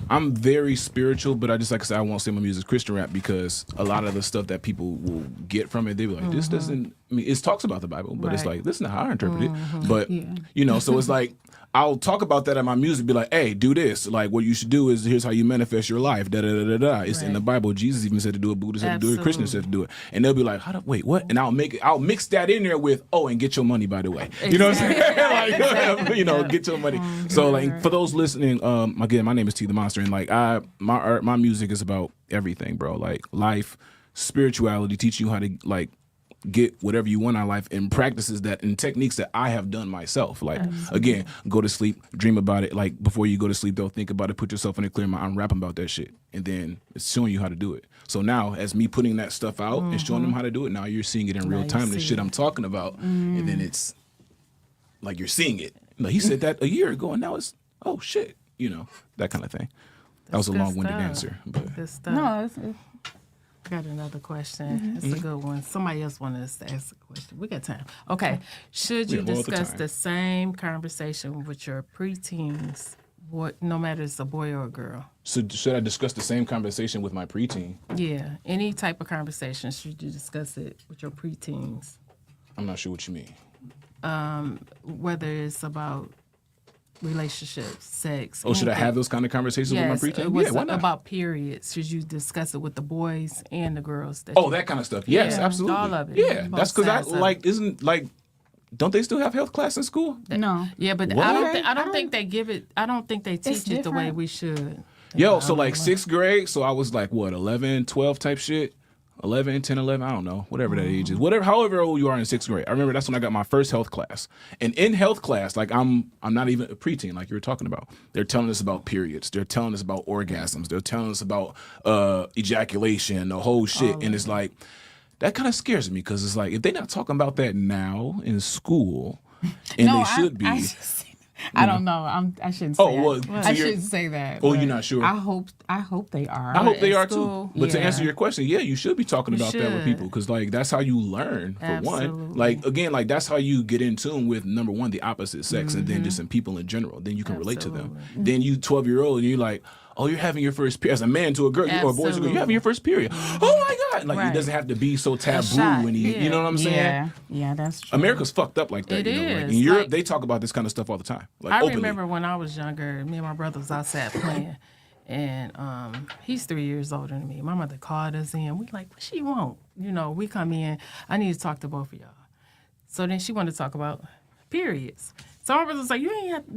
I'm very spiritual, but I just, like I said, I won't say my music's Christian rap because a lot of the stuff that people will get from it, they be like, this doesn't, I mean, it talks about the Bible, but it's
Right.
like, this is not how I interpret it. But, you know, so it's like, I'll talk about that in my music, be like, hey, do this. Like, what you should do is here's how you manifest your life. Da da da da da. It's in the Bible. Jesus even said to do it. Buddha said to do it. Christians said to do it. And they'll be like, wait, what? And I'll mix that in there with, oh, and get your money, by the way. You know what I'm saying? Like, you know, get your money. So, like, for those listening, again, my name is T the Monster, and like, my music is about everything, bro. Like life, spirituality, teaching you how to like get whatever you want out of life, and practices that and techniques that I have done myself. Like again, go to sleep, dream about it. Like before you go to sleep, though, think about it, put yourself in a clear mind. I'm rapping about that shit, and then it's showing you how to do it. So now, as me putting that stuff out and showing them how to do it, now you're seeing it in real
you
time. The
see
shit
it.
I'm talking about, and then it's like you're seeing it. Like, he said that a year ago, and now it's oh shit, you know, that kind of thing. That was a
Good
long-winded
stuff.
answer, but
Good stuff.
No, it's
I got another question. It's a good one. Somebody else wanted us to ask a question. We got time. Okay. Should you
We have all the
discuss
time.
the same conversation with your preteens, no matter it's a boy or a girl?
so should I discuss the same conversation with my preteen?
Yeah. Any type of conversation, should you discuss it with your preteens?
I'm not sure what you mean.
Whether it's about relationships, sex.
Oh, should I
anything.
have those kind of conversations
Yes,
with my
it
preteen?
was
Yeah, why not?
about periods. Should you discuss it with the boys and the girls?
Oh, that kind of stuff. Yes,
Yeah,
absolutely.
all of it.
Yeah,
Both
that's because I
sides of
like isn't like. Don't they still have health class in school?
no.
Yeah, but
What?
I don't think they give it. I don't think they teach it the way
different.
we should.
Yo, so like sixth grade, so I was like what 11, 12 type shit. 11, 10, 11, I don't know, whatever that age is. Whatever, however old you are in sixth grade. I remember that's when I got my first health class. And in health class, like I'm not even a preteen, like you were talking about. They're telling us about periods. They're telling us about orgasms. They're telling us about ejaculation, the whole shit. And it's like, that kind of scares me because it's like, if they're not talking about that now in school, and they should be.
I don't know. I shouldn't say
Oh,
that.
well, so
I
you're-
shouldn't say that.
Oh,
but
you're not sure?
I hope they are.
I hope they
in
are too.
school,
But to
yeah.
answer your question, yeah, you should be talking about that with
should.
people because, like, that's how you learn. For one,
Absolutely.
like again, like that's how you get in tune with number one, the opposite sex, and then just in people in general. Then you can relate to them. Then you 12-year-old, and you're like, oh, you're having your first period as a man to a girl, or a boy to a girl. You're having your first period. Oh my god! Like
Right.
it doesn't have to be so taboo,
shot,
and you
yeah.
know what I'm saying?
Yeah, that's true.
America's fucked up like that.
It
you know? Like,
is,
in Europe,
like-
they talk about this kind of stuff all the time. Like
I
openly.
remember when I was younger, me and my brother was outside playing, and he's 3 years older than me. My mother called us in. We like, what she want? You know, we come in. I need to talk to both of y'all. So then she wanted to talk about periods. So my brother was like,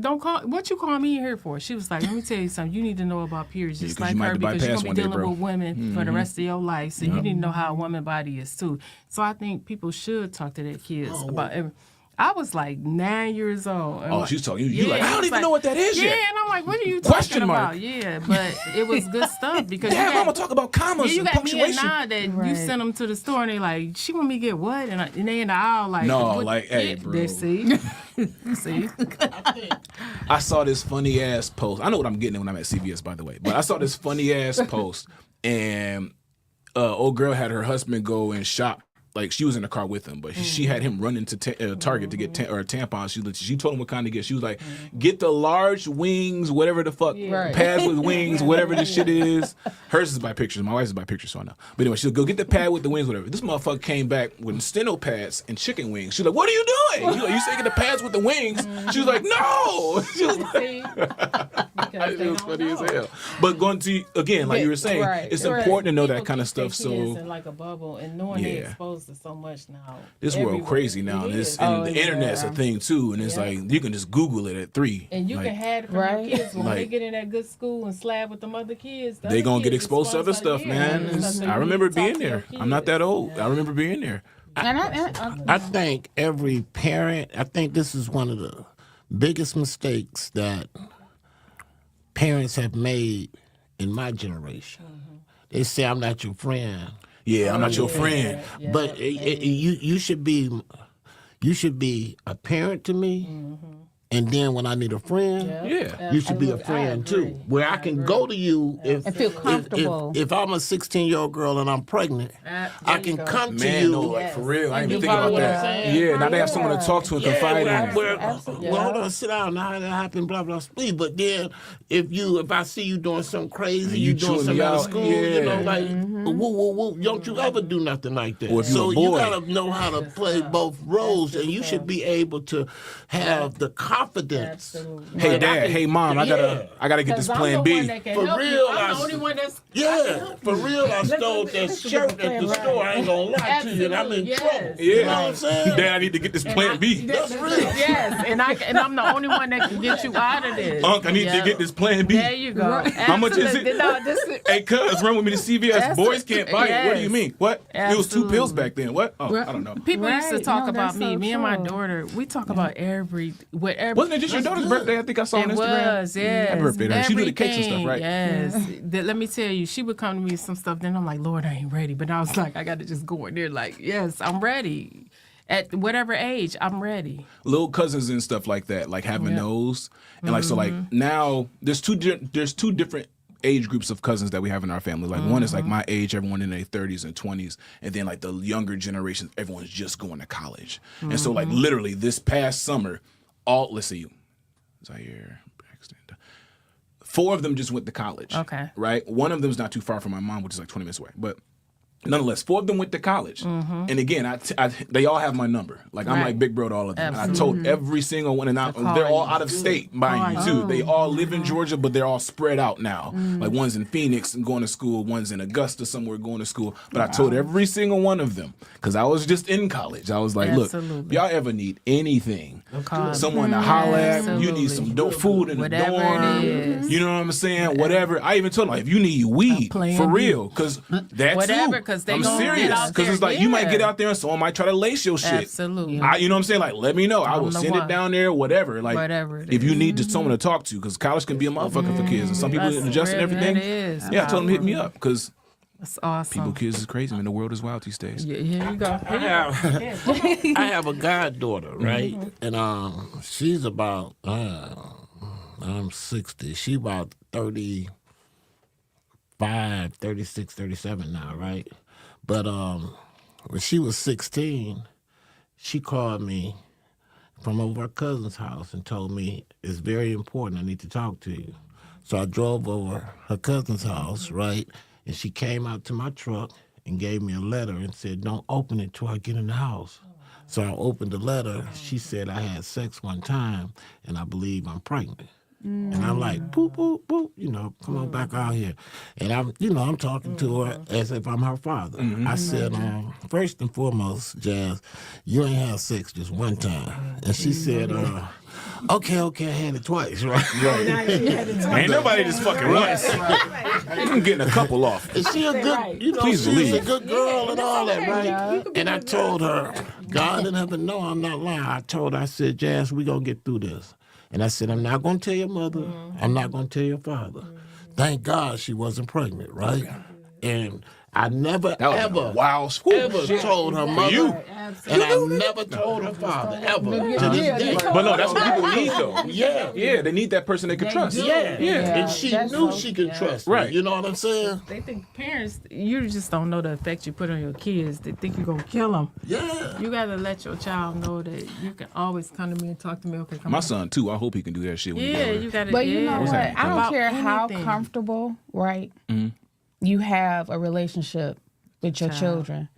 don't call, what you call me in here for? She was like, let me tell you something. You need to know about periods just
'cause
like
you might
her,
have to
because you're
bypass
going to be
one day,
dealing
bro.
with women for the rest of your life. So you need to know how a woman's body is too. So I think people should talk to their kids about everything. I was like 9 years old.
Oh, she's talking. You like, I
it
don't
was
even know what that is
yeah,
yet.
and I'm like, what are you
Question
talking
mark.
about? Yeah, but it was good stuff because
Dad,
you
mama
got,
talk about commas
you
and
got me and
punctuation.
Nah that you
Right.
sent them to the store and they like, she want me to get what? And they in the aisle like,
No,
what?
like, hey, bro.
They see, see.
I saw this funny ass post. I know what I'm getting when I'm at CVS, by the way. But I saw this funny ass post, and old girl had her husband go and shop. Like, she was in the car with him, but she had him run into Target to get tampons. She told him what kind to get. She was like, get the large wings, whatever the fuck,
Right.
pads with wings, whatever the shit is. Hers is by pictures. My wife's is by pictures, so I know. But anyway, she'll go get the pad with the wings, whatever. This motherfucker came back with steno pads and chicken wings. She's like, what are you doing? You say get the pads with the wings? She was like, no. She was like,
See? Because
it
they
was
don't
funny as
know.
hell. But going to, again, like you were saying,
Right,
it's
right.
important to know that
People
kind of
keep their
stuff.
kids
So
in like a bubble, and knowing they're
Yeah.
exposed to so much now.
this world
everywhere.
crazy now,
It
and,
is.
and
Oh,
the internet's a
yeah.
thing too. And it's
Yeah.
like you can just Google it at 3.
And you
like,
can have it from
Right.
your kids when they
Like-
get in that good school and slab with them other kids. the
they
other
gonna get
kids
exposed to other stuff, man.
and stuff, so you
I
need
remember
to talk
being
to your
there. I'm not that
kids.
old.
Yeah.
I remember being there.
And
I think every parent, I think this is one of the biggest mistakes that parents have made in my generation. They say, I'm not your friend.
Yeah, I'm not your friend.
Yeah.
But you should be a parent to me, and then when I need a friend,
Yeah.
you should be a friend too. Where I can go to you if
And feel comfortable.
If I'm a 16-year-old girl and I'm pregnant,
there
I
you
can
go.
come to
Man,
you.
no, like for real. I didn't
You
even think about
follow what I'm
that.
saying?
Yeah, now they have someone to talk to and confide in.
Well, hold on, sit down. How that happened? Blah blah. Please, but then if I see you doing something crazy,
You
you doing
chewing
something
me
out of
out,
school, you know,
yeah.
like woo woo woo. Don't you ever do nothing like that?
Or if you
So
a
you
boy.
gotta know how to play both roles, and you should be able to have the confidence.
Absolutely.
Hey
But I
dad,
can-
hey mom, I
Yeah.
gotta get this
'Cause I'm
plan
the
B.
one that can
For
help
real,
you. I'm
I
the only one that's
Yeah, for real, I stole that shirt at the store. I ain't gonna lie to you, and I'm in
Absolutely,
trouble.
yes.
You know
Yeah.
what I'm saying?
Dad, I need to get this plan B.
That's real.
Yes, and I'm the only one that can get you out of this.
Unc, I need to
Yep.
get this plan B.
There you go.
How much is
Absolutely.
it?
No, this is,
Hey, cuz, run with me to CVS.
That's
Boys
it.
can't buy it. What do you
Yes.
mean? What? It was 2 pills
Absolutely.
back then. What? Oh, I don't know.
people used to
Right.
talk
No,
about
that's
me.
so
Me and my
true.
daughter, we talk about whatever.
Wasn't it just your daughter's birthday? I think I saw on
It
Instagram.
was, yes.
Happy birthday to her. She do the cakes and stuff, right?
Yes. Let me tell you, she would come to me with some stuff. Then I'm like, Lord, I ain't ready. But I was like, I got to just go in there. Like, yes, I'm ready. At whatever age, I'm ready.
Little cousins and stuff like that, like having those, and like so, like now there's two different age groups of cousins that we have in our family. Like one is like my age, everyone in their 30s and 20s, and then like the younger generations, everyone's just going to college. And so like literally this past summer, let's see, Zaire, Braxton, 4 of them just went to college.
Okay.
Right? One of them's not too far from my mom, which is like 20 minutes away. But nonetheless, 4 of them went to college. And again, they all have my number. Like, I'm
Right.
like big bro to all of them. And I told every single one, and
call
they're all
you.
out of state, mind you, too. They all live in Georgia, but they're all spread out now. Like, one's in Phoenix and going to school, one's in Augusta somewhere going to school. But I told every single one of them, because I was just in college, I was like, look,
Absolutely.
y'all ever need anything,
Call
someone to holler at, you
Absolutely.
need some dope food in
Whatever
the
it
dorm,
is.
you know what I'm saying? Whatever. I even told them, like, if you need weed,
plan
for
B.
real, because that
Whatever,
too.
'cause they
I'm
gonna get
serious,
out
because
there,
it's like you might
yeah.
get out there and someone might try to lace your shit.
Absolutely.
You know what I'm saying? Like, let me know. I will
I'm the
send it
one.
down there, whatever. Like,
Whatever it
if you
is.
need someone to talk to, because college can be a motherfucker for kids, and some people
That's
adjust and
real,
everything.
that is.
Yeah, I told them to hit me up because
That's awesome.
people, kids is crazy, man. The world is wild these days.
Yeah, here you go.
I have a goddaughter, right? And she's about I'm 60. She about 35, 36, 37 now, right? But when she was 16, she called me from over her cousin's house and told me it's very important. I need to talk to you. So I drove over her cousin's house, right? And she came out to my truck and gave me a letter and said, "Don't open it till I get in the house." So I opened the letter. She said I had sex one time, and I believe I'm pregnant. And I'm like, boop, boop, boop, come on back out here. And I'm talking to her as if I'm her father. I said, first and foremost, Jazz, you ain't had sex just one time. And she said, okay, I had it twice, right?
Ain't nobody just fucking once. I'm getting a couple off.
And she a good,
Please
she's a
believe.
good girl and all that, right? And I told her, God in heaven, no, I'm not lying. I told her, I said, Jazz, we gonna get through this. And I said, I'm not gonna tell your mother. I'm not gonna tell your father. Thank God she wasn't pregnant, right? And I never
That was
ever
a wild swoop.
ever told her mother,
you.
and I never told her father ever to this day.
But no, that's what people need though.
Yeah.
Yeah, they need that person they can trust.
Yeah,
Yeah.
and she knew she could trust me.
Right.
You know what I'm saying?
They think parents, you just don't know the effect you put on your kids. They think you're gonna kill them.
Yeah.
You gotta let your child know that you can always come to me and talk to me. Okay, come
My
on.
son too. I hope he can do that shit when he's
Yeah,
older.
you gotta.
But you know
yeah.
what? I don't
About
care how
anything.
comfortable, right? You have a relationship with your children.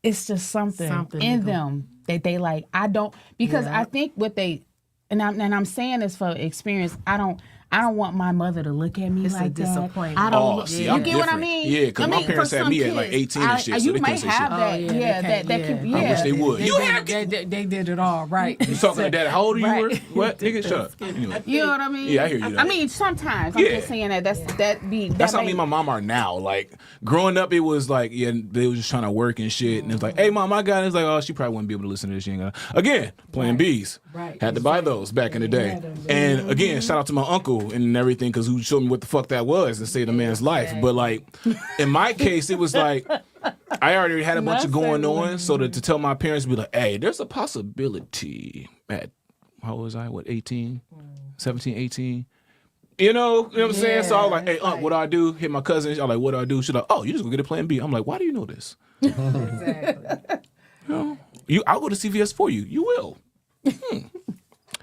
It's just something
Something
in
to-
them that they like. I don't because I think what they and I'm saying this for experience. I don't want my mother to look at me
It's a
like that.
disappointment.
I don't.
Oh, see,
you
I'm
get what I
different.
mean?
Yeah, 'cause
I
my
mean,
parents
for
had
some
me at, like,
kids,
18 and shit, so
you
they
might
can't say
have
shit.
that.
they
Yeah,
can't-
that could.
yeah.
Yeah,
I wish they would.
They,
You
did,
have
they did it all right.
You talking to that? How old are you?
Right.
What? Nigga, shut up. Anyway.
You know what I mean?
Yeah, I hear you, though.
I mean, sometimes I'm
Yeah.
just saying that
That's how me and my mom are now. Like growing up, it was like, yeah, they was just trying to work and shit, and it was like, hey, mom, I got it. It's like, oh, she probably wouldn't be able to listen to this. She ain't gonna. Again, playing B's.
Right.
Had to buy those back in the day. And again, shout out to my uncle and everything, because who showed me what the fuck that was and saved a man's life. But like, in my case, it was like, I already had a bunch of going on, so to tell my parents, be like, hey, there's a possibility at, how was I, what, 18, 17, 18? You know what I'm saying? So I was like, hey, what do I do? Hit my cousin. I'm like, what do I do? She's like, oh, you just go get a plan B. I'm like, why do you know this?
Exactly.
I'll go to CVS for you. You will.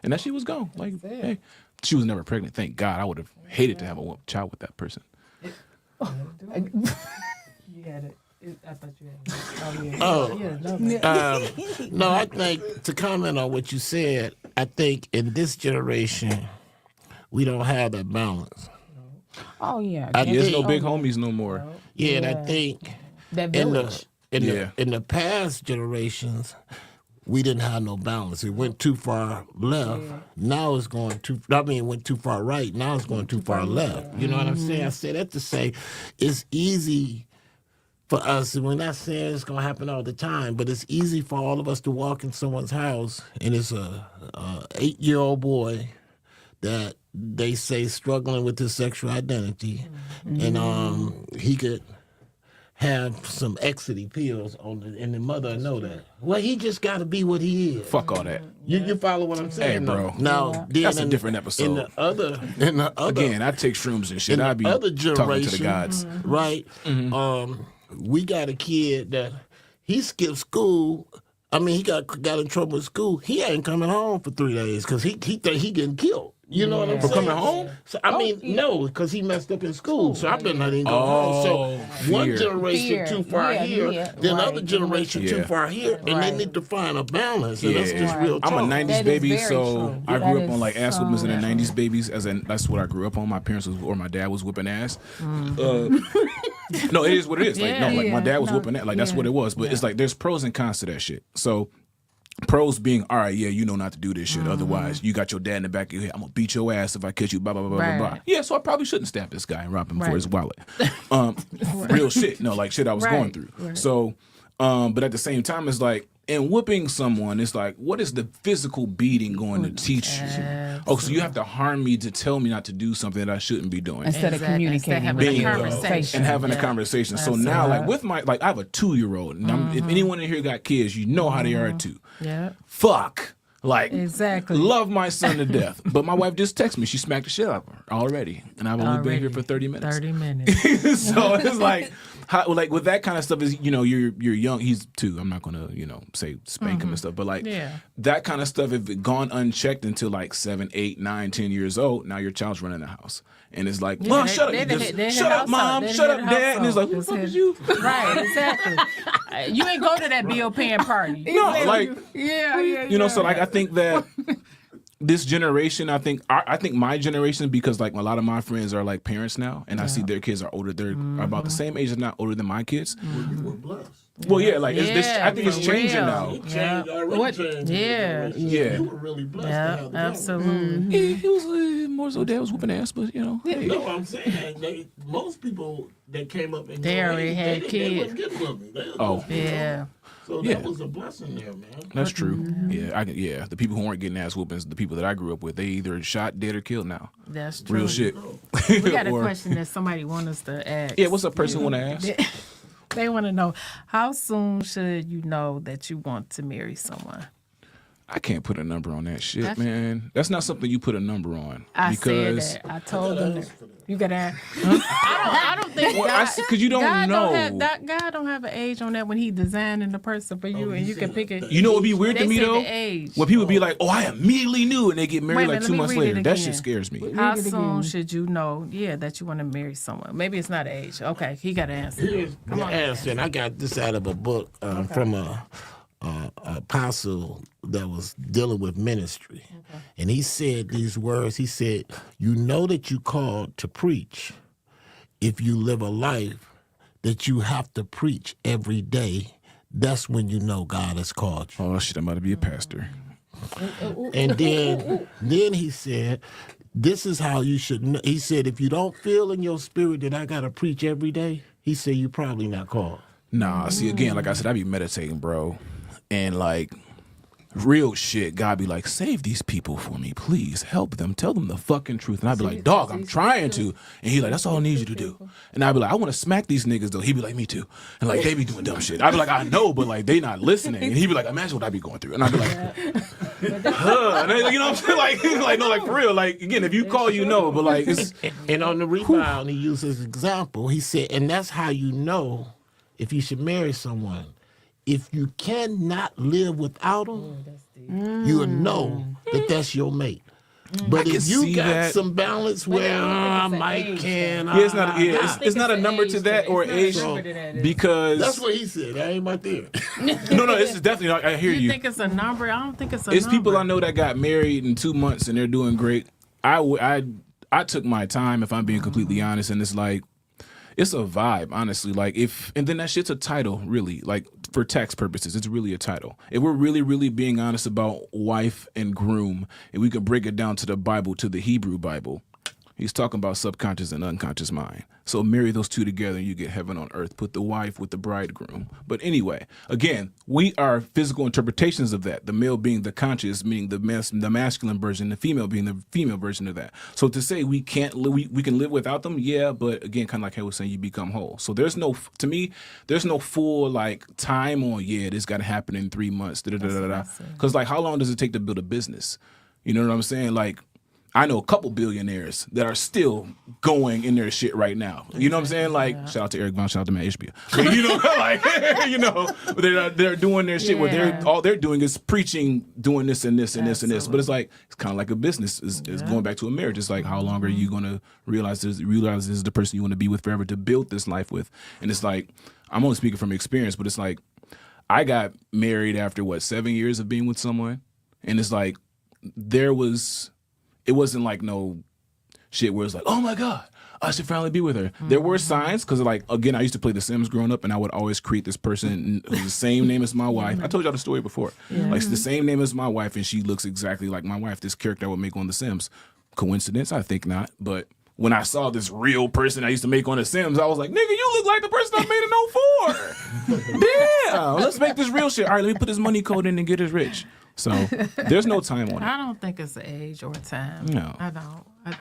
And that she was gone. Like, hey, she was never pregnant. Thank God. I would have hated to have a child with that person.
You had it. I thought you had it. Oh, yeah.
No, I think to comment on what you said, I think in this generation, we don't have that balance.
Oh yeah.
There's no big homies no more.
Yeah, and I think
That
in
village.
in the past generations, we didn't have no balance. It went too far left. Now it's going too. I mean, it went too far right. Now it's going too far left. You know what I'm saying? I say that to say it's easy for us. And we're not saying it's gonna happen all the time, but it's easy for all of us to walk in someone's house and it's a 8-year-old boy that they say struggling with his sexual identity, and he could have some ecstasy pills and the mother know that. Well, he just got to be what he is.
Fuck all that.
You follow what I'm saying?
Hey, bro.
Now, then
That's a different episode.
In the other
Again, I take shrooms and shit.
in
I'd be
the other
talking
generation,
to the gods.
right? We got a kid that he skipped school. I mean, he got in trouble with school. He ain't coming home for 3 days because he think he getting killed. You know what I'm saying?
coming home?
So I mean, no, because he messed up in school. So I better not even go home. So one
fear.
generation
Fear.
too far
Yeah,
here,
yeah,
then
right.
other generation too
Yeah.
far here, and they
Right.
need to find a balance. And that's
Yeah.
just real talk.
I'm a 90s
That is
baby,
very
so
true.
I
That
grew up on
is
like ass
so
whoopings and the
true.
90s babies, that's what I grew up on. My parents was, or my dad was whooping ass. No, it is what it is. Like, no, like my dad was whooping that. Like that's what it was. But it's like there's pros and cons to that shit. So pros being, all right, yeah, you know not to do this shit. Otherwise, you got your dad in the back of your head. I'm gonna beat your ass if I catch you. Blah blah blah blah blah.
Right.
Yeah, so I probably shouldn't stab this guy and rob him for his wallet. Real shit. No, like shit I was going through. So, but at the same time, it's like, in whooping someone, it's like, what is the physical beating going to teach you? Oh, so you have to harm me to tell me not to do something that I shouldn't be doing.
Instead of
Exactly. Instead
communicating.
of having a
Bingo.
conversation.
And having a
Yeah.
conversation. So now, like with my, like I have a 2-year-old, and if anyone in here got kids, you know how they are too.
Yeah.
Fuck. Like,
Exactly.
love my son to death. But my wife just texted me. She smacked the shit out of her already. And I've only been here for 30 minutes.
30 minutes.
So it's like, like with that kind of stuff is, you're young. He's 2. I'm not gonna, say spank him and stuff. But like that kind of stuff, if it gone unchecked until like 7, 8, 9, 10 years old, now your child's running the house. And it's like, Mom, shut up. Shut up, Mom. Shut up, Dad. And it's like, who the fuck is you?
Right, exactly. You ain't go to that bill paying party.
No, like,
Yeah.
so like I think that this generation, I think my generation, because like a lot of my friends are like parents now, and I see their kids are older. They're about the same age, if not older than my kids.
You were blessed.
Well, yeah, like I think
for
it's changing
real.
now.
It changed, already changed.
Yeah.
Yeah.
You were really blessed to
Yeah,
have that.
absolutely.
He was more so dad was whooping ass, but you know, hey.
No, I'm saying most people that came up in
They
your
already
age,
had
they
kids.
wasn't getting women. They was
Oh.
just, you know,
Yeah.
So
Yeah.
that was a blessing there, man.
That's true. Yeah, the people who weren't getting ass whoopings, the people that I grew up with, they either shot, dead, or killed now.
That's true.
Real shit.
We got a
Or-
question that somebody want us to ask.
Yeah, what's up, person want to ask?
They want to know, how soon should you know that you want to marry someone?
I can't put a number on that shit, man. That's not something you put a number on.
I
because
said that. I told them that. You got to. I don't think
Well,
God,
because you don't
God
know.
God don't have an age on that when he designing the person for you, and you can pick it.
You know what would be weird
They
to me
say
though?
the age.
When people be like, "Oh, I immediately knew," and they get married
Wait a
like
minute,
2
let me
months
read
later.
it
That
again.
shit scares me.
How
Read it
soon
again.
should you know, that you want to marry someone? Maybe it's not age. Okay, he got to answer.
Here's the answer, and I got this out of a book from a apostle that was dealing with ministry. And he said these words. He said, "You know that you called to preach if you live a life that you have to preach every day. That's when you know God has called you."
Oh shit, I'm about to be a pastor.
And then he said, "This is how you should know." He said, "If you don't feel in your spirit that I got to preach every day," he said, "you're probably not called."
Nah, see again, like I said, I be meditating, bro, and like real shit. God be like, "Save these people for me, please. Help them. Tell them the fucking truth." And I'd be like, "Dog, I'm trying to." And he like, "That's all I need you to do." And I'd be like, "I want to smack these niggas though." He'd be like, "Me too." And like they be doing dumb shit. I'd be like, "I know, but like they not listening." And he'd be like, "Imagine what I be going through." And I'd be like, huh. And then, you know what I'm saying? Like no, like for real. Like again, if you call, you know. But like it's
And on the rebound, he used his example. He said, and that's how you know if you should marry someone. If you cannot live without them, you'll know that that's your mate. But
can
if you
see
got
that.
some balance where I
it's an
might
age
can,
yeah, it's not. Yeah,
think
it's not a
it's
number
age
to that or
it's not a
age
number to that.
because
that's what he said. I ain't right there.
no, this is definitely. I hear
You
you.
think it's a number? I don't think it's a
It's
number.
people I know that got married in 2 months and they're doing great. I took my time, if I'm being completely honest, and it's like it's a vibe, honestly. Like and then that shit's a title, really. Like for tax purposes, it's really a title. If we're really, really being honest about wife and groom, and we could break it down to the Bible, to the Hebrew Bible, he's talking about subconscious and unconscious mind. So marry those two together and you get heaven on earth. Put the wife with the bridegroom. But anyway, again, we are physical interpretations of that. The male being the conscious, meaning the masculine version, the female being the female version of that. So to say we can't we can live without them, yeah, but again, kind of like I was saying, you become whole. So there's no, to me, there's no full like time on, yeah, this got to happen in 3 months. Because like how long does it take to build a business? You know what I'm saying? Like, I know a couple billionaires that are still going in their shit right now. You know what I'm saying? Like, shout out to Eric Von, shout out to Matt Ishbia. But, you know, like, you know, they're doing their shit where all they're doing is preaching, doing this and this and this and this. But it's like, it's kind of like a business. Is going back to a marriage. It's like, how long are you going to realize this is the person you want to be with forever, to build this life with? And it's like, I'm only speaking from experience, but it's like, I got married after 7 years of being with someone. And it's like, it wasn't like no shit where it's like, oh my God, I should finally be with her. Mm-hmm. There were signs, because like, again, I used to play The Sims growing up, and I would always create this person who's the same name as my wife. I told y'all the story before. Like, it's the same name as my wife, and she looks exactly like my wife, this character I would make on The Sims. Coincidence? I think not. But when I saw this real person I used to make on The Sims, I was like, nigga, you look like the person I made in 04. Damn, let's make this real shit. All right, let me put this money code in and get us rich. So there's no time on it.
I don't think it's an age or time.
No.
I don't.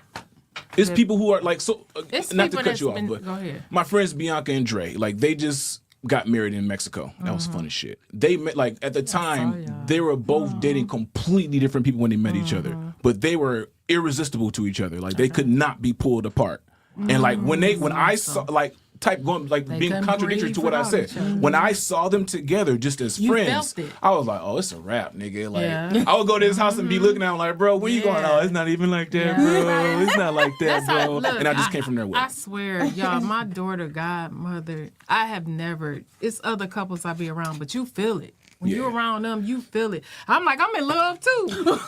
It's people who are like, so
It's
not to
people
cut you off,
that's been-
but
go ahead.
my friends Bianca and Dre, like they just got married in Mexico. That was fun as shit. They met, like at the time,
y'all.
they were both dating completely different people when they met each other, but they were irresistible to each other. Like they could not be pulled apart. And like when I saw like being
couldn't
contradictory
breathe
to what I
without
said.
each other.
When I saw them together just as
You
friends,
felt it.
I was like, oh, it's a wrap, nigga. Like
Yeah.
I would go to his house and be looking at him like, bro, where you going?
Yeah.
Oh, it's not even like that,
Yeah.
bro. It's not like that,
That's how,
bro.
look,
And I just came from their way.
I swear, y'all, my daughter, godmother, I have never, it's other couples I be around, but you feel it. When you
Yeah.
around them, you feel it. I'm like, I'm in love too.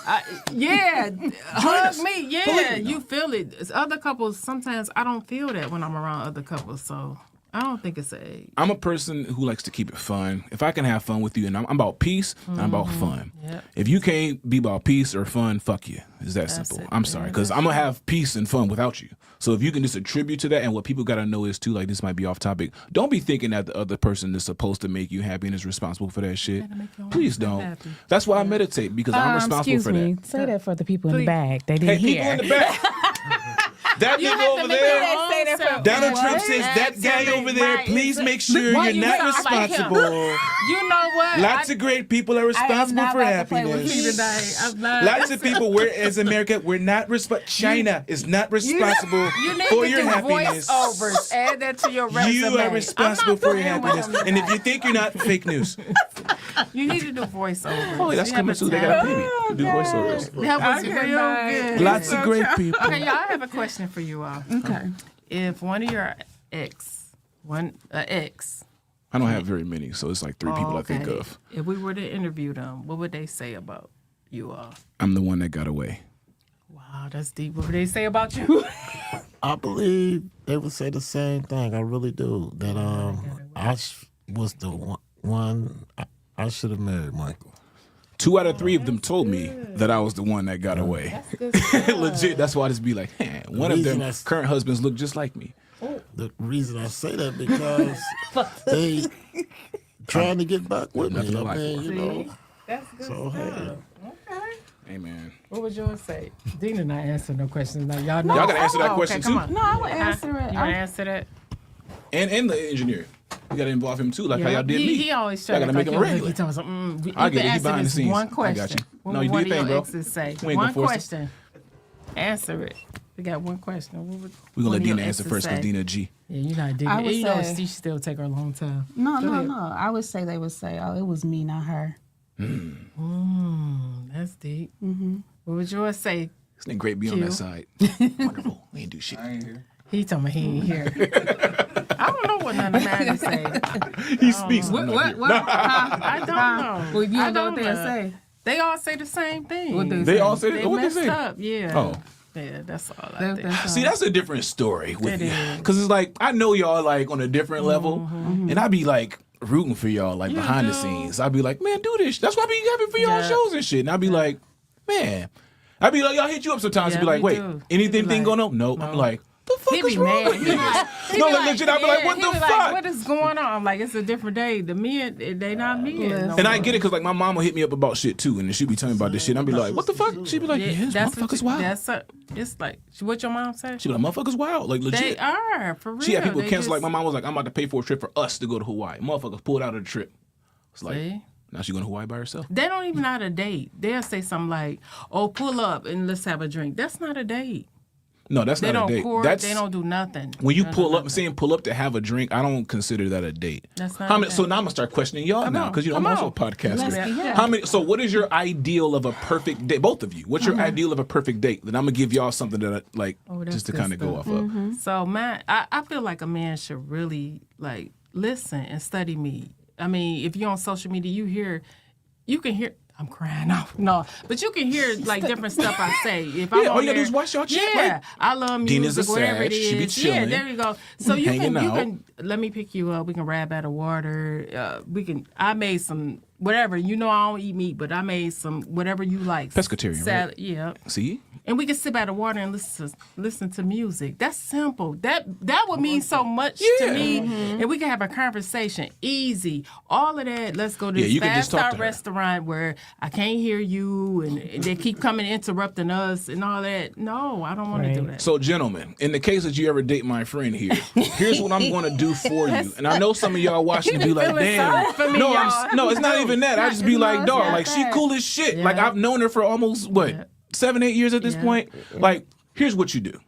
Hug me. Yeah,
Believe me.
you feel it. It's other couples, sometimes I don't feel that when I'm around other couples. So I don't think it's a.
I'm a person who likes to keep it fun. If I can have fun with you, and I'm about peace, and I'm about fun.
Yep.
If you can't be about peace or fun, fuck you. It's that simple.
it.
I'm sorry, because I'm gonna have peace and fun without you. So if you can just attribute to that, and what people gotta know is too, like this might be off topic. Don't be thinking that the other person is supposed to make you happy and is responsible for that shit.
make your own
Please
self
don't.
happy.
That's why I meditate, because I'm responsible
Excuse
for
me.
that.
Say that for the people in the
Please.
back. They
Hey,
didn't
people
hear.
in the back. That
You
nigga
have to
over
make
there.
your own
Say that for-
self.
Donald Trump
What?
says that guy
Absolutely
over there,
right.
please make sure
Why
you're
you
not
sound like him?
responsible.
You know what?
Lots of great people are responsible
not
for
about to play with
happiness.
you
today. I'm not.
Lots of people, as America, we're not China is not responsible
You need
for
to
your
do
happiness.
voiceovers. Add that to your resume.
You are responsible
I'm not
for your
playing with
happiness.
them
And if you think you're not, fake news.
You need to do voiceovers.
Oh, that's
You
coming
have a
soon. They gotta pay me
talent.
to do voiceovers.
That was
Okay,
real
nice.
good.
Lots of great people.
Okay, y'all, I have a question for you all.
Okay.
If one of your ex,
I don't have very many, so it's like 3 people I think
okay,
of.
if we were to interview them, what would they say about you all?
I'm the one that got away.
Wow, that's deep. What would they say about you?
I believe they would say the same thing. I really do. That was the one I should have married Michael.
2 out of 3 of them told me that I was the one that got away. Legit. That's why I just be like, man, one of
reason
them
that's-
current husbands look just like me.
The reason I say that because they trying to get back with
Nothing
me.
to like for.
You know.
That's good.
So hey,
Okay.
Hey, man.
What would yours say? Dina not answering no questions. Now y'all know.
Y'all gotta answer that
okay,
question,
come
too.
on.
No, I would answer it.
You want to answer that?
And the engineer. You got to involve him too, like how y'all did
he,
me.
He always
Y'all
try
gotta
to
make him regular.
He tells me, you
I
can
get it. He
answer
behind the
this
scenes.
one
I
question.
got you.
What
No,
would
you do
one
your
of
thing,
your
bro.
exes say?
We ain't
One
gonna force it.
question. Answer it. We got one question. What would
We're
one
going to let
of your
Dina answer
exes
first because
say?
Dina G.
Yeah, you're not digging
I
it.
would
You know,
say-
she still take her a long time.
No,
Go
no,
ahead.
no. I would say they would say, "Oh, it was me, not her."
That's deep. Mm-hmm. What would yours say?
This nigga great be on
Q.
that side. Wonderful. We ain't do shit.
He told me he ain't here. I don't know what none of mine say.
He speaks.
What?
I don't know.
Well, you
I
don't know what they
know.
say.
They all say the same thing.
What they
They
say?
all say
They
what they
messed
say.
up. Yeah.
Oh.
Yeah, that's all I
That-
think.
that's
See,
all.
that's a different story with
It
you.
is.
Because it's like, I know y'all like on a different level. And I be like rooting for y'all like
You
behind the
do.
scenes. I be like, man, do this. That's why I be happy for y'all
Yeah.
shows and shit. And I be like, man. I be like, y'all hit you up sometimes
Yeah,
and be like,
we
wait,
do.
anything
He be like,
going on? No. I'm like, the fuck
He
is
be
wrong
mad.
with you? No, like legit, I be like, what
he
the
be
fuck?
Like, what is going on? I'm like, it's a different day. The men, they not men. No
And I
more.
get it because like my mama hit me up about shit too, and then she be telling me about this shit. And I be like, what the fuck? She be like, yeah, this
that's
motherfucker's
what,
wild.
it's like what your mom said.
She be like, motherfuckers wild, like
They
legit.
are for real.
She had people
They
cancel. Like
just-
my mom was like, I'm about to pay for a trip for us to go to Hawaii. Motherfuckers pulled out of the trip. It's like
See?
now she going to Hawaii by herself.
They don't even know how to date. They'll say something like, "Oh, pull up and let's have a drink." That's not a date.
No, that's
They
not
don't
a date.
court.
That's
They don't do nothing.
when you
They don't
pull
do
up, saying pull up to have a drink. I don't consider that a date.
That's not
How
a
many?
date.
So now I'm gonna start questioning y'all now
on,
because I'm
come
also
on.
a podcaster.
Yeah.
How many? So what is your ideal of a perfect date? Both of you. What's your ideal of a perfect date? Then I'm gonna give y'all something that I, like
Oh, that's
just to
good
kind of go
stuff.
off of.
So I feel like a man should really like listen and study me. I mean, if you're on social media, you can hear. I'm crying off. No, but you can hear like different stuff I say. If I'm
Yeah, all
on
you gotta do
there-
is watch y'all chick,
Yeah,
like,
I love music.
Dina's a
whatever it
sag, she be
is. Yeah,
chilling,
there you go. So you
hanging
can
out.
let me pick you up. We can ride by the water. We can. I made some whatever. You know I don't eat meat, but I made some whatever you like.
Pescatarian, right?
Salad. Yeah.
See,
And we can sit by the water and listen to music. That's simple. That would mean so much to me. And we can have a conversation. Easy. All of that. Let's go to
Yeah,
this
you can just talk to
five-star
her.
restaurant where I can't hear you and they keep coming interrupting us and all that. No, I don't want to do that.
so gentlemen, in the case that you ever date my friend here, here's what I'm gonna do for you. And I know some of y'all watching and be like,
feeling
damn.
sorry for me,
No,
y'all.
no, it's not even that. I just be like,
it's
dog,
not
like she
that.
cool as shit. Like
Yeah.
I've known her for almost what 7-8 years at this point. Like, here's what you do.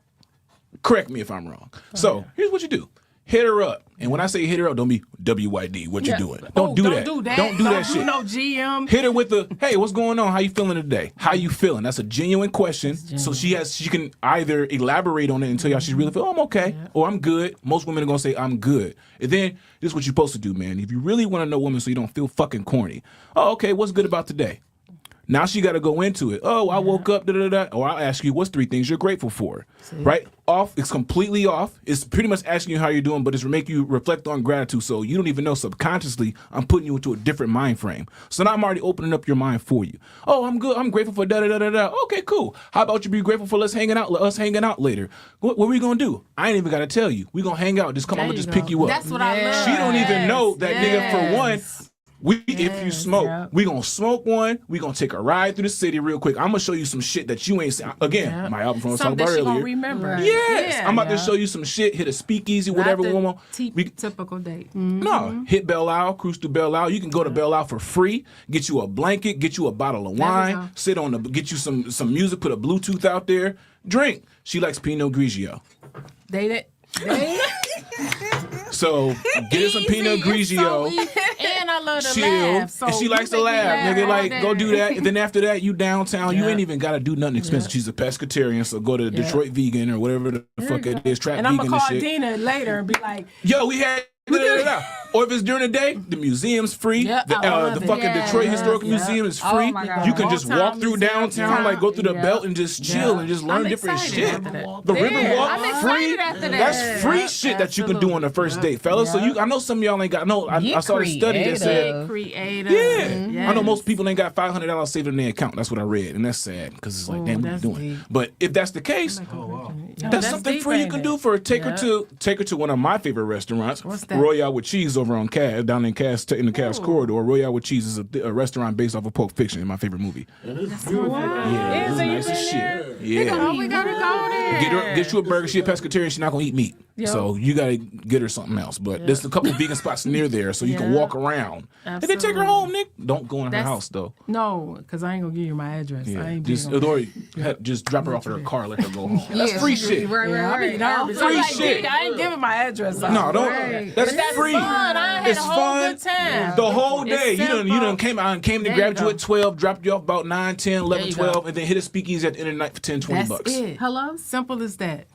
Correct me if I'm wrong. So here's what you do. hit her up. And when I say hit her up, don't be WYD, what you doing? Don't do that.
Don't do that.
Don't do that shit.
No GM.
Hit her with the, hey, what's going on? How you feeling today? How you feeling? That's a genuine question. So she can either elaborate on it and tell you how she really feel. Oh, I'm okay, or I'm good. Most women are gonna say I'm good. And then this is what you're supposed to do, man. If you really want to know women, so you don't feel fucking corny. Oh, okay. What's good about today? Now she got to go into it. Oh, I woke up, Or I'll ask you, what's 3 things you're grateful for? Right? Off. It's completely off. It's pretty much asking you how you're doing, but it's to make you reflect on gratitude. So you don't even know subconsciously I'm putting you into a different mind frame. So now I'm already opening up your mind for you. Oh, I'm good. I'm grateful for da-da-da-da-da. Okay, cool. How about you be grateful for us hanging out later? What are we going to do? I ain't even got to tell you. We going to hang out. Just come, I'm going to just pick you up.
That's what I love.
She don't even know that nigga for one. If you smoke, we gonna smoke one. We gonna take a ride through the city real quick. I'm gonna show you some shit that you ain't seen. Again, my album from I was talking about
Something that she
earlier.
gonna remember.
Yes, I'm about to show you some shit. Hit a speakeasy, whatever we want.
Typical date.
No, hit Belle Isle, cruise to Belle Isle. You can go to Belle Isle for free. Get you a blanket, get you a bottle of wine, sit on get you some music, put a Bluetooth out there, drink. She likes Pinot Grigio.
Date it.
So get her some Pinot Grigio.
And I love to
chill,
laugh. So
and she likes to laugh, nigga. Like, go do that, and then after that, you downtown. You ain't even gotta do nothing expensive. She's a pescatarian, so go to Detroit Vegan or whatever the fuck it is. Trap
and I'm
vegan
gonna call
and shit.
Dina later and be like,
Yo, we had. Or if it's during the day, the museum's free.
Yeah,
The
I love it.
fucking Detroit Historical Museum is free.
my God.
You can just
Old
walk
Town
through
Museum,
downtown, like go through the belt and just chill and just learn
I'm
different
excited
shit.
after that.
The Riverwalk,
I'm
free.
excited after that.
That's free shit that you can do on the first date, fellas. So I know some of y'all ain't got. No, I saw the study that said.
creative.
Yeah, I know most people ain't got $500 saved in their account. That's what I read, and that's sad because it's like, damn, what you
that's
doing?
deep.
But if that's the case, that's something
deep,
free you
ain't
can
it?
do for her. Take her to one of my favorite restaurants,
What's that?
Royale with Cheese over on Cass, down in Cass, in the Cass corridor. Royale with Cheese is a restaurant based off of Pulp Fiction, my favorite movie.
And it's beautiful.
Yeah, it's nice as shit. Yeah.
Oh, we gotta go there.
Get you a burger. She a pescatarian. She's not gonna eat meat, so you gotta get her something else. But there's a couple of vegan spots near there, so you can walk around and then take her home, Nick. Don't go in her house though.
No, because I ain't gonna give you my address. I
Yeah,
ain't
just
big on
just drop her off at her car, let her go home. That's free shit.
Right.
Free shit.
I ain't giving my address.
No, don't. That's
But that's
free.
fun. I had
It's
a whole
fun.
good time.
The whole day.
It's
You done
simple.
came to
There
grab
you
you
go.
at 12, dropped you off about 9, 10, 11,
you
12,
go.
and then hit a speakeasy at the end of the night for 10, 20
That's
bucks.
it.
Hello?
Simple as that.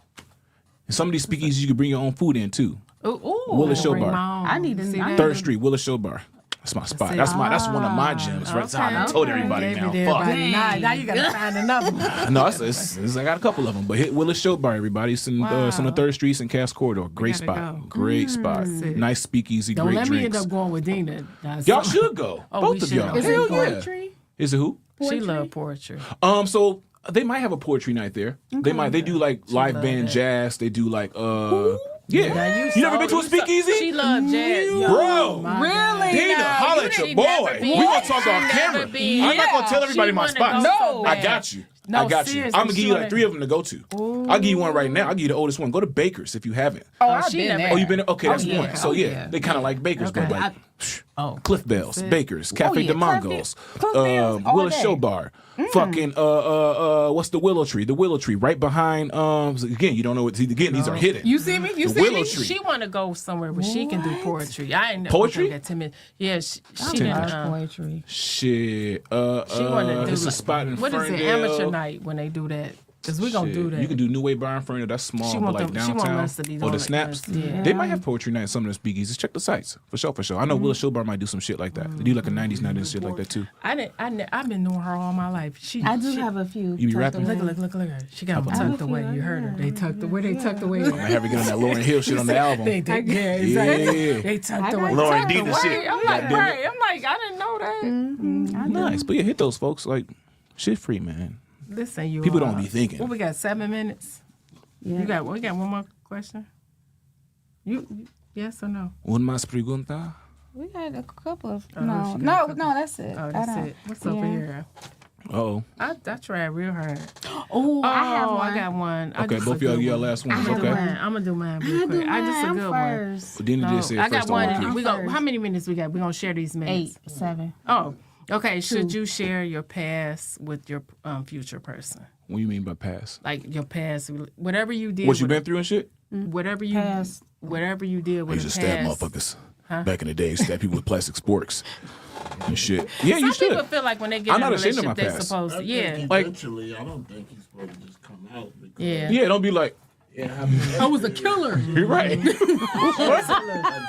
And some of these speakeasies you can bring your own food in too.
Ooh,
Willis Show
bring
Bar.
my own.
I need to-
See
I
that?
3rd Street, Willis Show Bar. That's my spot.
it.
That's one of my gyms. Right? So I told everybody now.
Gave it
Fuck.
everybody. Now you gotta find another one.
No, I got a couple of them, but hit Willis Show Bar, everybody. It's in, it's on the 3rd Street in Cass Corridor. Great
gotta
spot.
go.
Great spot.
it.
Nice speakeasy,
Don't
great
let me
drinks.
end up going with Dina.
Y'all should go.
Oh,
Both
we
of
should
y'all.
go. Is it
Hell yeah.
Poetry?
Is it who?
She love poetry.
So they might have a poetry night there. They do like live band jazz. They do like yeah.
Now
You never been to a speakeasy?
She love jazz.
Bro,
Really?
Dina, holla at your boy. We gonna talk off camera. I'm not gonna tell everybody my spots.
No.
I got you.
No,
I got you.
seriously,
I'm gonna give you
she
like
wanna-
3 of them to go to. I'll give you one right now. I'll give you the oldest one. Go to Baker's if you haven't.
Oh, I've
she
been
never-
there.
Oh, you been? Okay, that's
yeah.
one. So
Oh,
yeah,
yeah.
they kind of like Baker's, but
Okay.
like
Oh,
Cliff Bells,
That's it.
Baker's, Cafe
yeah,
de Mongos,
Cliff Bells all
Willis
day.
Show Bar, fucking what's the Willow Tree? The Willow Tree right behind. Again, you don't know what. Again, these are hidden.
You see me? You
The
see
Willow
me?
Tree.
she want to go somewhere where she can do poetry. I ain't
Poetry?
That timid. Yeah, she
I
done,
love poetry.
Shit.
she want to do
It's a
like-
spot in
what is it?
Ferndale.
Amateur night when they do that. Because we gonna
Shit.
do that.
You can do New Way Bar in Ferndale. That's small,
She
but
want
like
them- she want
downtown.
us to be
Or
doing
the
like
Snaps.
this, yeah.
They might have poetry night in some of the speakeasies. Check the sites. For sure, for sure. I know Willis Show Bar might do some shit like that. They do like a 90s night and shit like that too.
I've been knowing her all my life.
I do have a few.
You be rapping?
Look at her. She got them tucked away. You heard her. They tucked away. They tucked away.
I have her get on that Lauryn Hill shit on the album.
Yeah, exactly.
Yeah.
They tucked away.
Lauren
Tucked
D the
away.
shit.
I'm like,
Goddamn it.
right. I'm like, I didn't know that.
Nice. But yeah, hit those folks. Like, shit free, man.
Listen, you
People
all.
don't be thinking.
What we got? 7 minutes.
Yeah.
We got one more question. You yes or no?
Un más pregunta?
We got a couple of.
Oh,
No,
she got a
no, that's it.
Oh,
I
that's
don't-
it. What's over
yeah.
here?
Uh-oh.
I tried real hard.
Oh, I have one.
I got one.
Okay, both of y'all get your last one.
I'm gonna
Okay.
do mine real
I
quick.
do
I just a
mine
good one.
first.
Dina
No,
did say it
I got
first
one.
on
And
repeat.
we go.
first.
How many minutes we got? We gonna share these minutes.
8, 7.
Oh, okay. Should you share your past with your future person?
What do you mean by past?
Like your past, whatever you did.
What you
with-
been through and shit?
Whatever you
Past.
whatever you did
I
with
used
the
to stab
past.
motherfuckers back in the day. Stab people with plastic sporks and shit. Yeah, you
Some people
should.
feel like when they get
I'm
in a
not ashamed of
relationship,
my
they're
past.
supposed to. Yeah.
Like-
Eventually, I don't think he's supposed to just come out. Because,
Yeah.
Yeah, don't be like,
I was a killer.
you're right.
a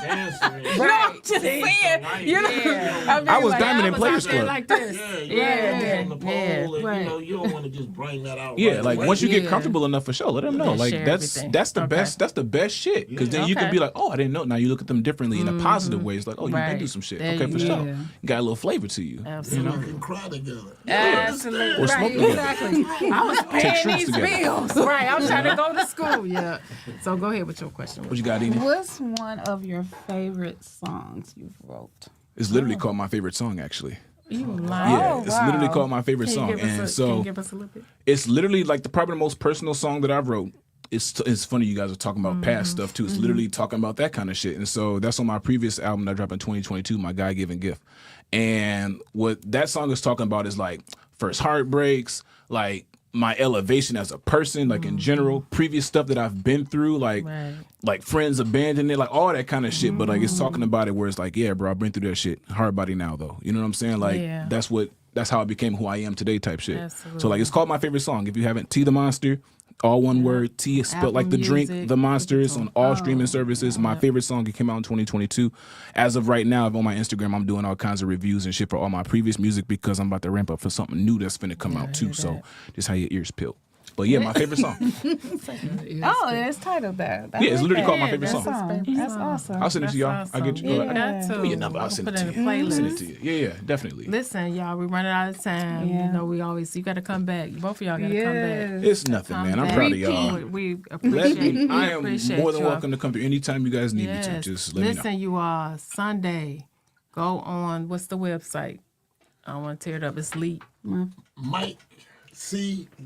dancer.
Right. Just saying. You know,
Yeah.
I was
Like,
diamond
I
in
was
Players
out there
Club.
like this.
Yeah, on the pole,
yeah,
and,
right.
you know, you don't want to just bring that out.
Yeah,
right
like
away.
once you get
Yeah.
comfortable enough for sure, let them know.
Yeah,
Like
share
that's
everything.
that's the
Okay.
best. That's the best shit. Because then you can
Okay.
be like, oh, I didn't know. Now you look at them differently in a positive way. It's like, oh, you can
Right.
do some shit.
There
Okay,
you
for
go.
sure.
Yeah.
Got a little flavor to you.
You
Absolutely.
can cry together.
Absolutely.
Or smoke together.
Exactly. I was
Take
paying
trips
these
together.
bills. Right. I was trying to go to school. Yeah. So go ahead with your question.
What you got, Edie?
What's one of your favorite songs you've wrote?
It's literally called my favorite song, actually.
You lying.
Yeah, it's literally
wow.
called my favorite
Can
song,
you give us
and
can
so
you give us a little bit?
it's literally like probably the most personal song that I've wrote. It's funny you guys are talking about past stuff too. It's literally talking about that kind of shit. And so that's on my previous album that I dropped in 2022, My God Given Gift. And what that song is talking about is like first heartbreaks, like my elevation as a person, like in general, previous stuff that I've been through, like
Right.
like friends abandoning, like all that kind of shit. But like it's talking about it where it's like, yeah, bro, I've been through that shit. Hard body now though. You know what I'm saying? Like
Yeah.
that's how I became who I am today type shit.
Absolutely.
So like it's called my favorite song. If you haven't, T the Monster, all one word, T is spelled
Apple
like the drink,
Music,
the Monsters on all streaming
Oh,
services. My favorite song, it came out in 2022. As of right now, on my Instagram, I'm doing all kinds of reviews and shit for all my previous music because I'm about to ramp up for something new that's finna come out too. So just how your ears peel. But yeah, my favorite song.
Oh, it's titled that.
Yeah, it's literally called my
Yeah,
favorite
that's
song.
his favorite
That's
song.
awesome.
I'll send it to y'all.
That's
I'll get you.
awesome.
I'll
Yeah, that
give me your
too.
number. I'll
We'll
send it
put
to
it
you.
in a
I'll send it
playlist.
to you. Yeah, definitely.
Listen, y'all, we're running out of time.
Yeah.
You know, you got to come back. Both of y'all got to come back.
It's nothing, man. I'm proud of y'all.
We
Let
appreciate
me, I am
appreciate
more than
y'all.
welcome to come through anytime you guys need me to.
Yes.
Just let me
Listen,
know.
you all, Sunday, go on, what's the website? I don't want to tear it up. It's Lee.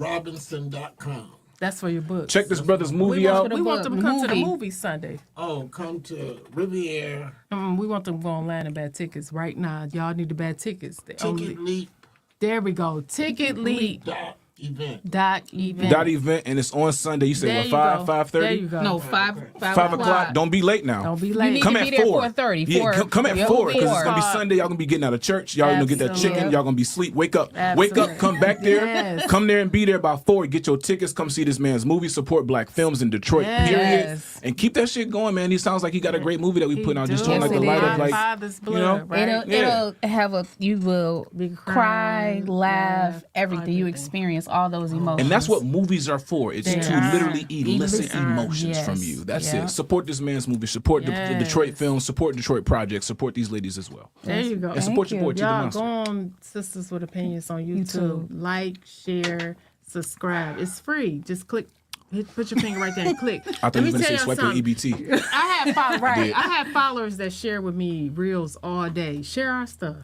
MikeCRobinson.com.
That's for your books.
Check this brother's movie
we
out.
want them to come to the
movie.
movie Sunday.
Oh, come to Riviera
We want them to go online and buy tickets right now. Y'all need to buy tickets.
Ticket Leap
There we go. Ticket Leap.
dot event.
Dot event, and it's on Sunday. You
There
said
you
what,
go.
5:30?
There you go.
No, 5
5 o'clock. Don't be late now.
Don't be
You
late.
need
Come
to
at
be there
4.
4:30.
Yeah, come at 4 because it's gonna be
4.
Sunday. Y'all gonna be getting out of church. Y'all gonna get that chicken.
Absolutely.
Y'all gonna be sleep. Wake up. Wake
Absolutely.
up. Come back there.
Yes.
Come there and be there by 4. Get your tickets. Come see this man's movie. Support black films in Detroit.
Yes.
Period. And keep that shit going, man. He sounds like he got a great movie that we put out. Just
do.
showing like the
Yes,
light
it
of
is.
like
Father's blood,
you know?
right?
It'll have you will cry,
crying,
laugh,
laugh,
everything. You
everything.
experience all those emotions.
And that's what movies are for. It's
They
to
are.
literally elicit
They are.
emotions from
Yes.
you. That's
Yeah.
it. Support this man's movie. Support the
Yes.
Detroit films. Support Detroit projects. Support these ladies as well.
There you go.
And support your
you.
boy, T the
Y'all
Monster.
go on Sisters with Opinions on YouTube. Like, share, subscribe. It's free. Just click. Put your finger right there and click.
I thought you were going to say swipe your EBT.
I have followers that share with me reels all day. Share our stuff.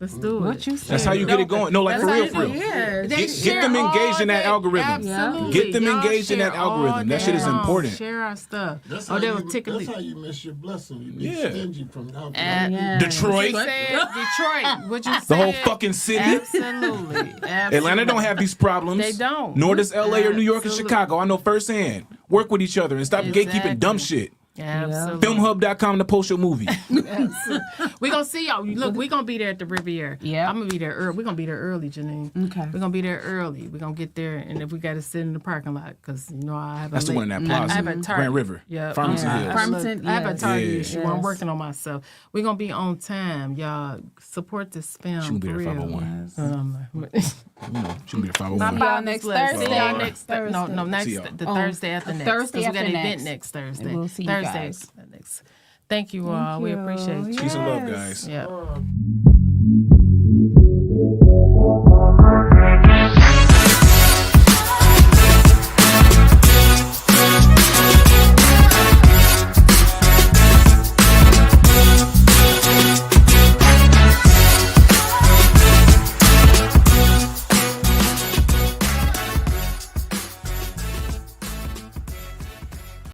Let's do it.
What you said.
That's how you get it going. No, like
That's
for
how
real,
you
for
do
real.
it. Yeah. They
Get
share
them engaged
all
in that
day.
algorithm.
Absolutely.
Get them
Y'all
engaged in that
share all
algorithm. That shit is
day long.
important.
Share our stuff.
That's
Oh,
how
they were
you,
tickling.
that's how you miss your blessing. You be
Yeah.
stingy from alcohol.
Detroit.
What you said, Detroit. What you said.
The whole fucking city.
Absolutely.
Atlanta don't have these problems.
They don't.
Nor does LA or New York or
Absolutely.
Chicago. I know firsthand. Work with each other and stop gatekeeping dumb shit.
Absolutely.
Filmhub.com to post your movie.
We're going to see y'all. Look, we're going to be there at the Riviera.
Yeah.
I'm going to be there early. We're going to be there early, Janine.
Okay.
We're going to be there early. We're going to get there, and if we got to sit in the parking lot, because, you know, I have a
That's the one in that plaza.
I have a target.
Grand River.
Yeah.
Farmington
Yeah.
Hills.
Farmington,
I have a
yes.
target
Yeah.
issue. I'm
Yes.
working on myself. We're going to be on time. Y'all support this film.
She gonna be
for
there
real.
501.
Um,
You know, should be a
My
501.
y'all
Father's
next
blessed.
Thursday.
See y'all
Oh,
next Thursday. No, next
See y'all.
the
Oh,
Thursday after next.
Thursday
'Cause we got
after
an event
next.
next Thursday.
And we'll see you
Thursday
guys.
next. Thank you all. We appreciate you.
Peace and love, guys.
Yeah.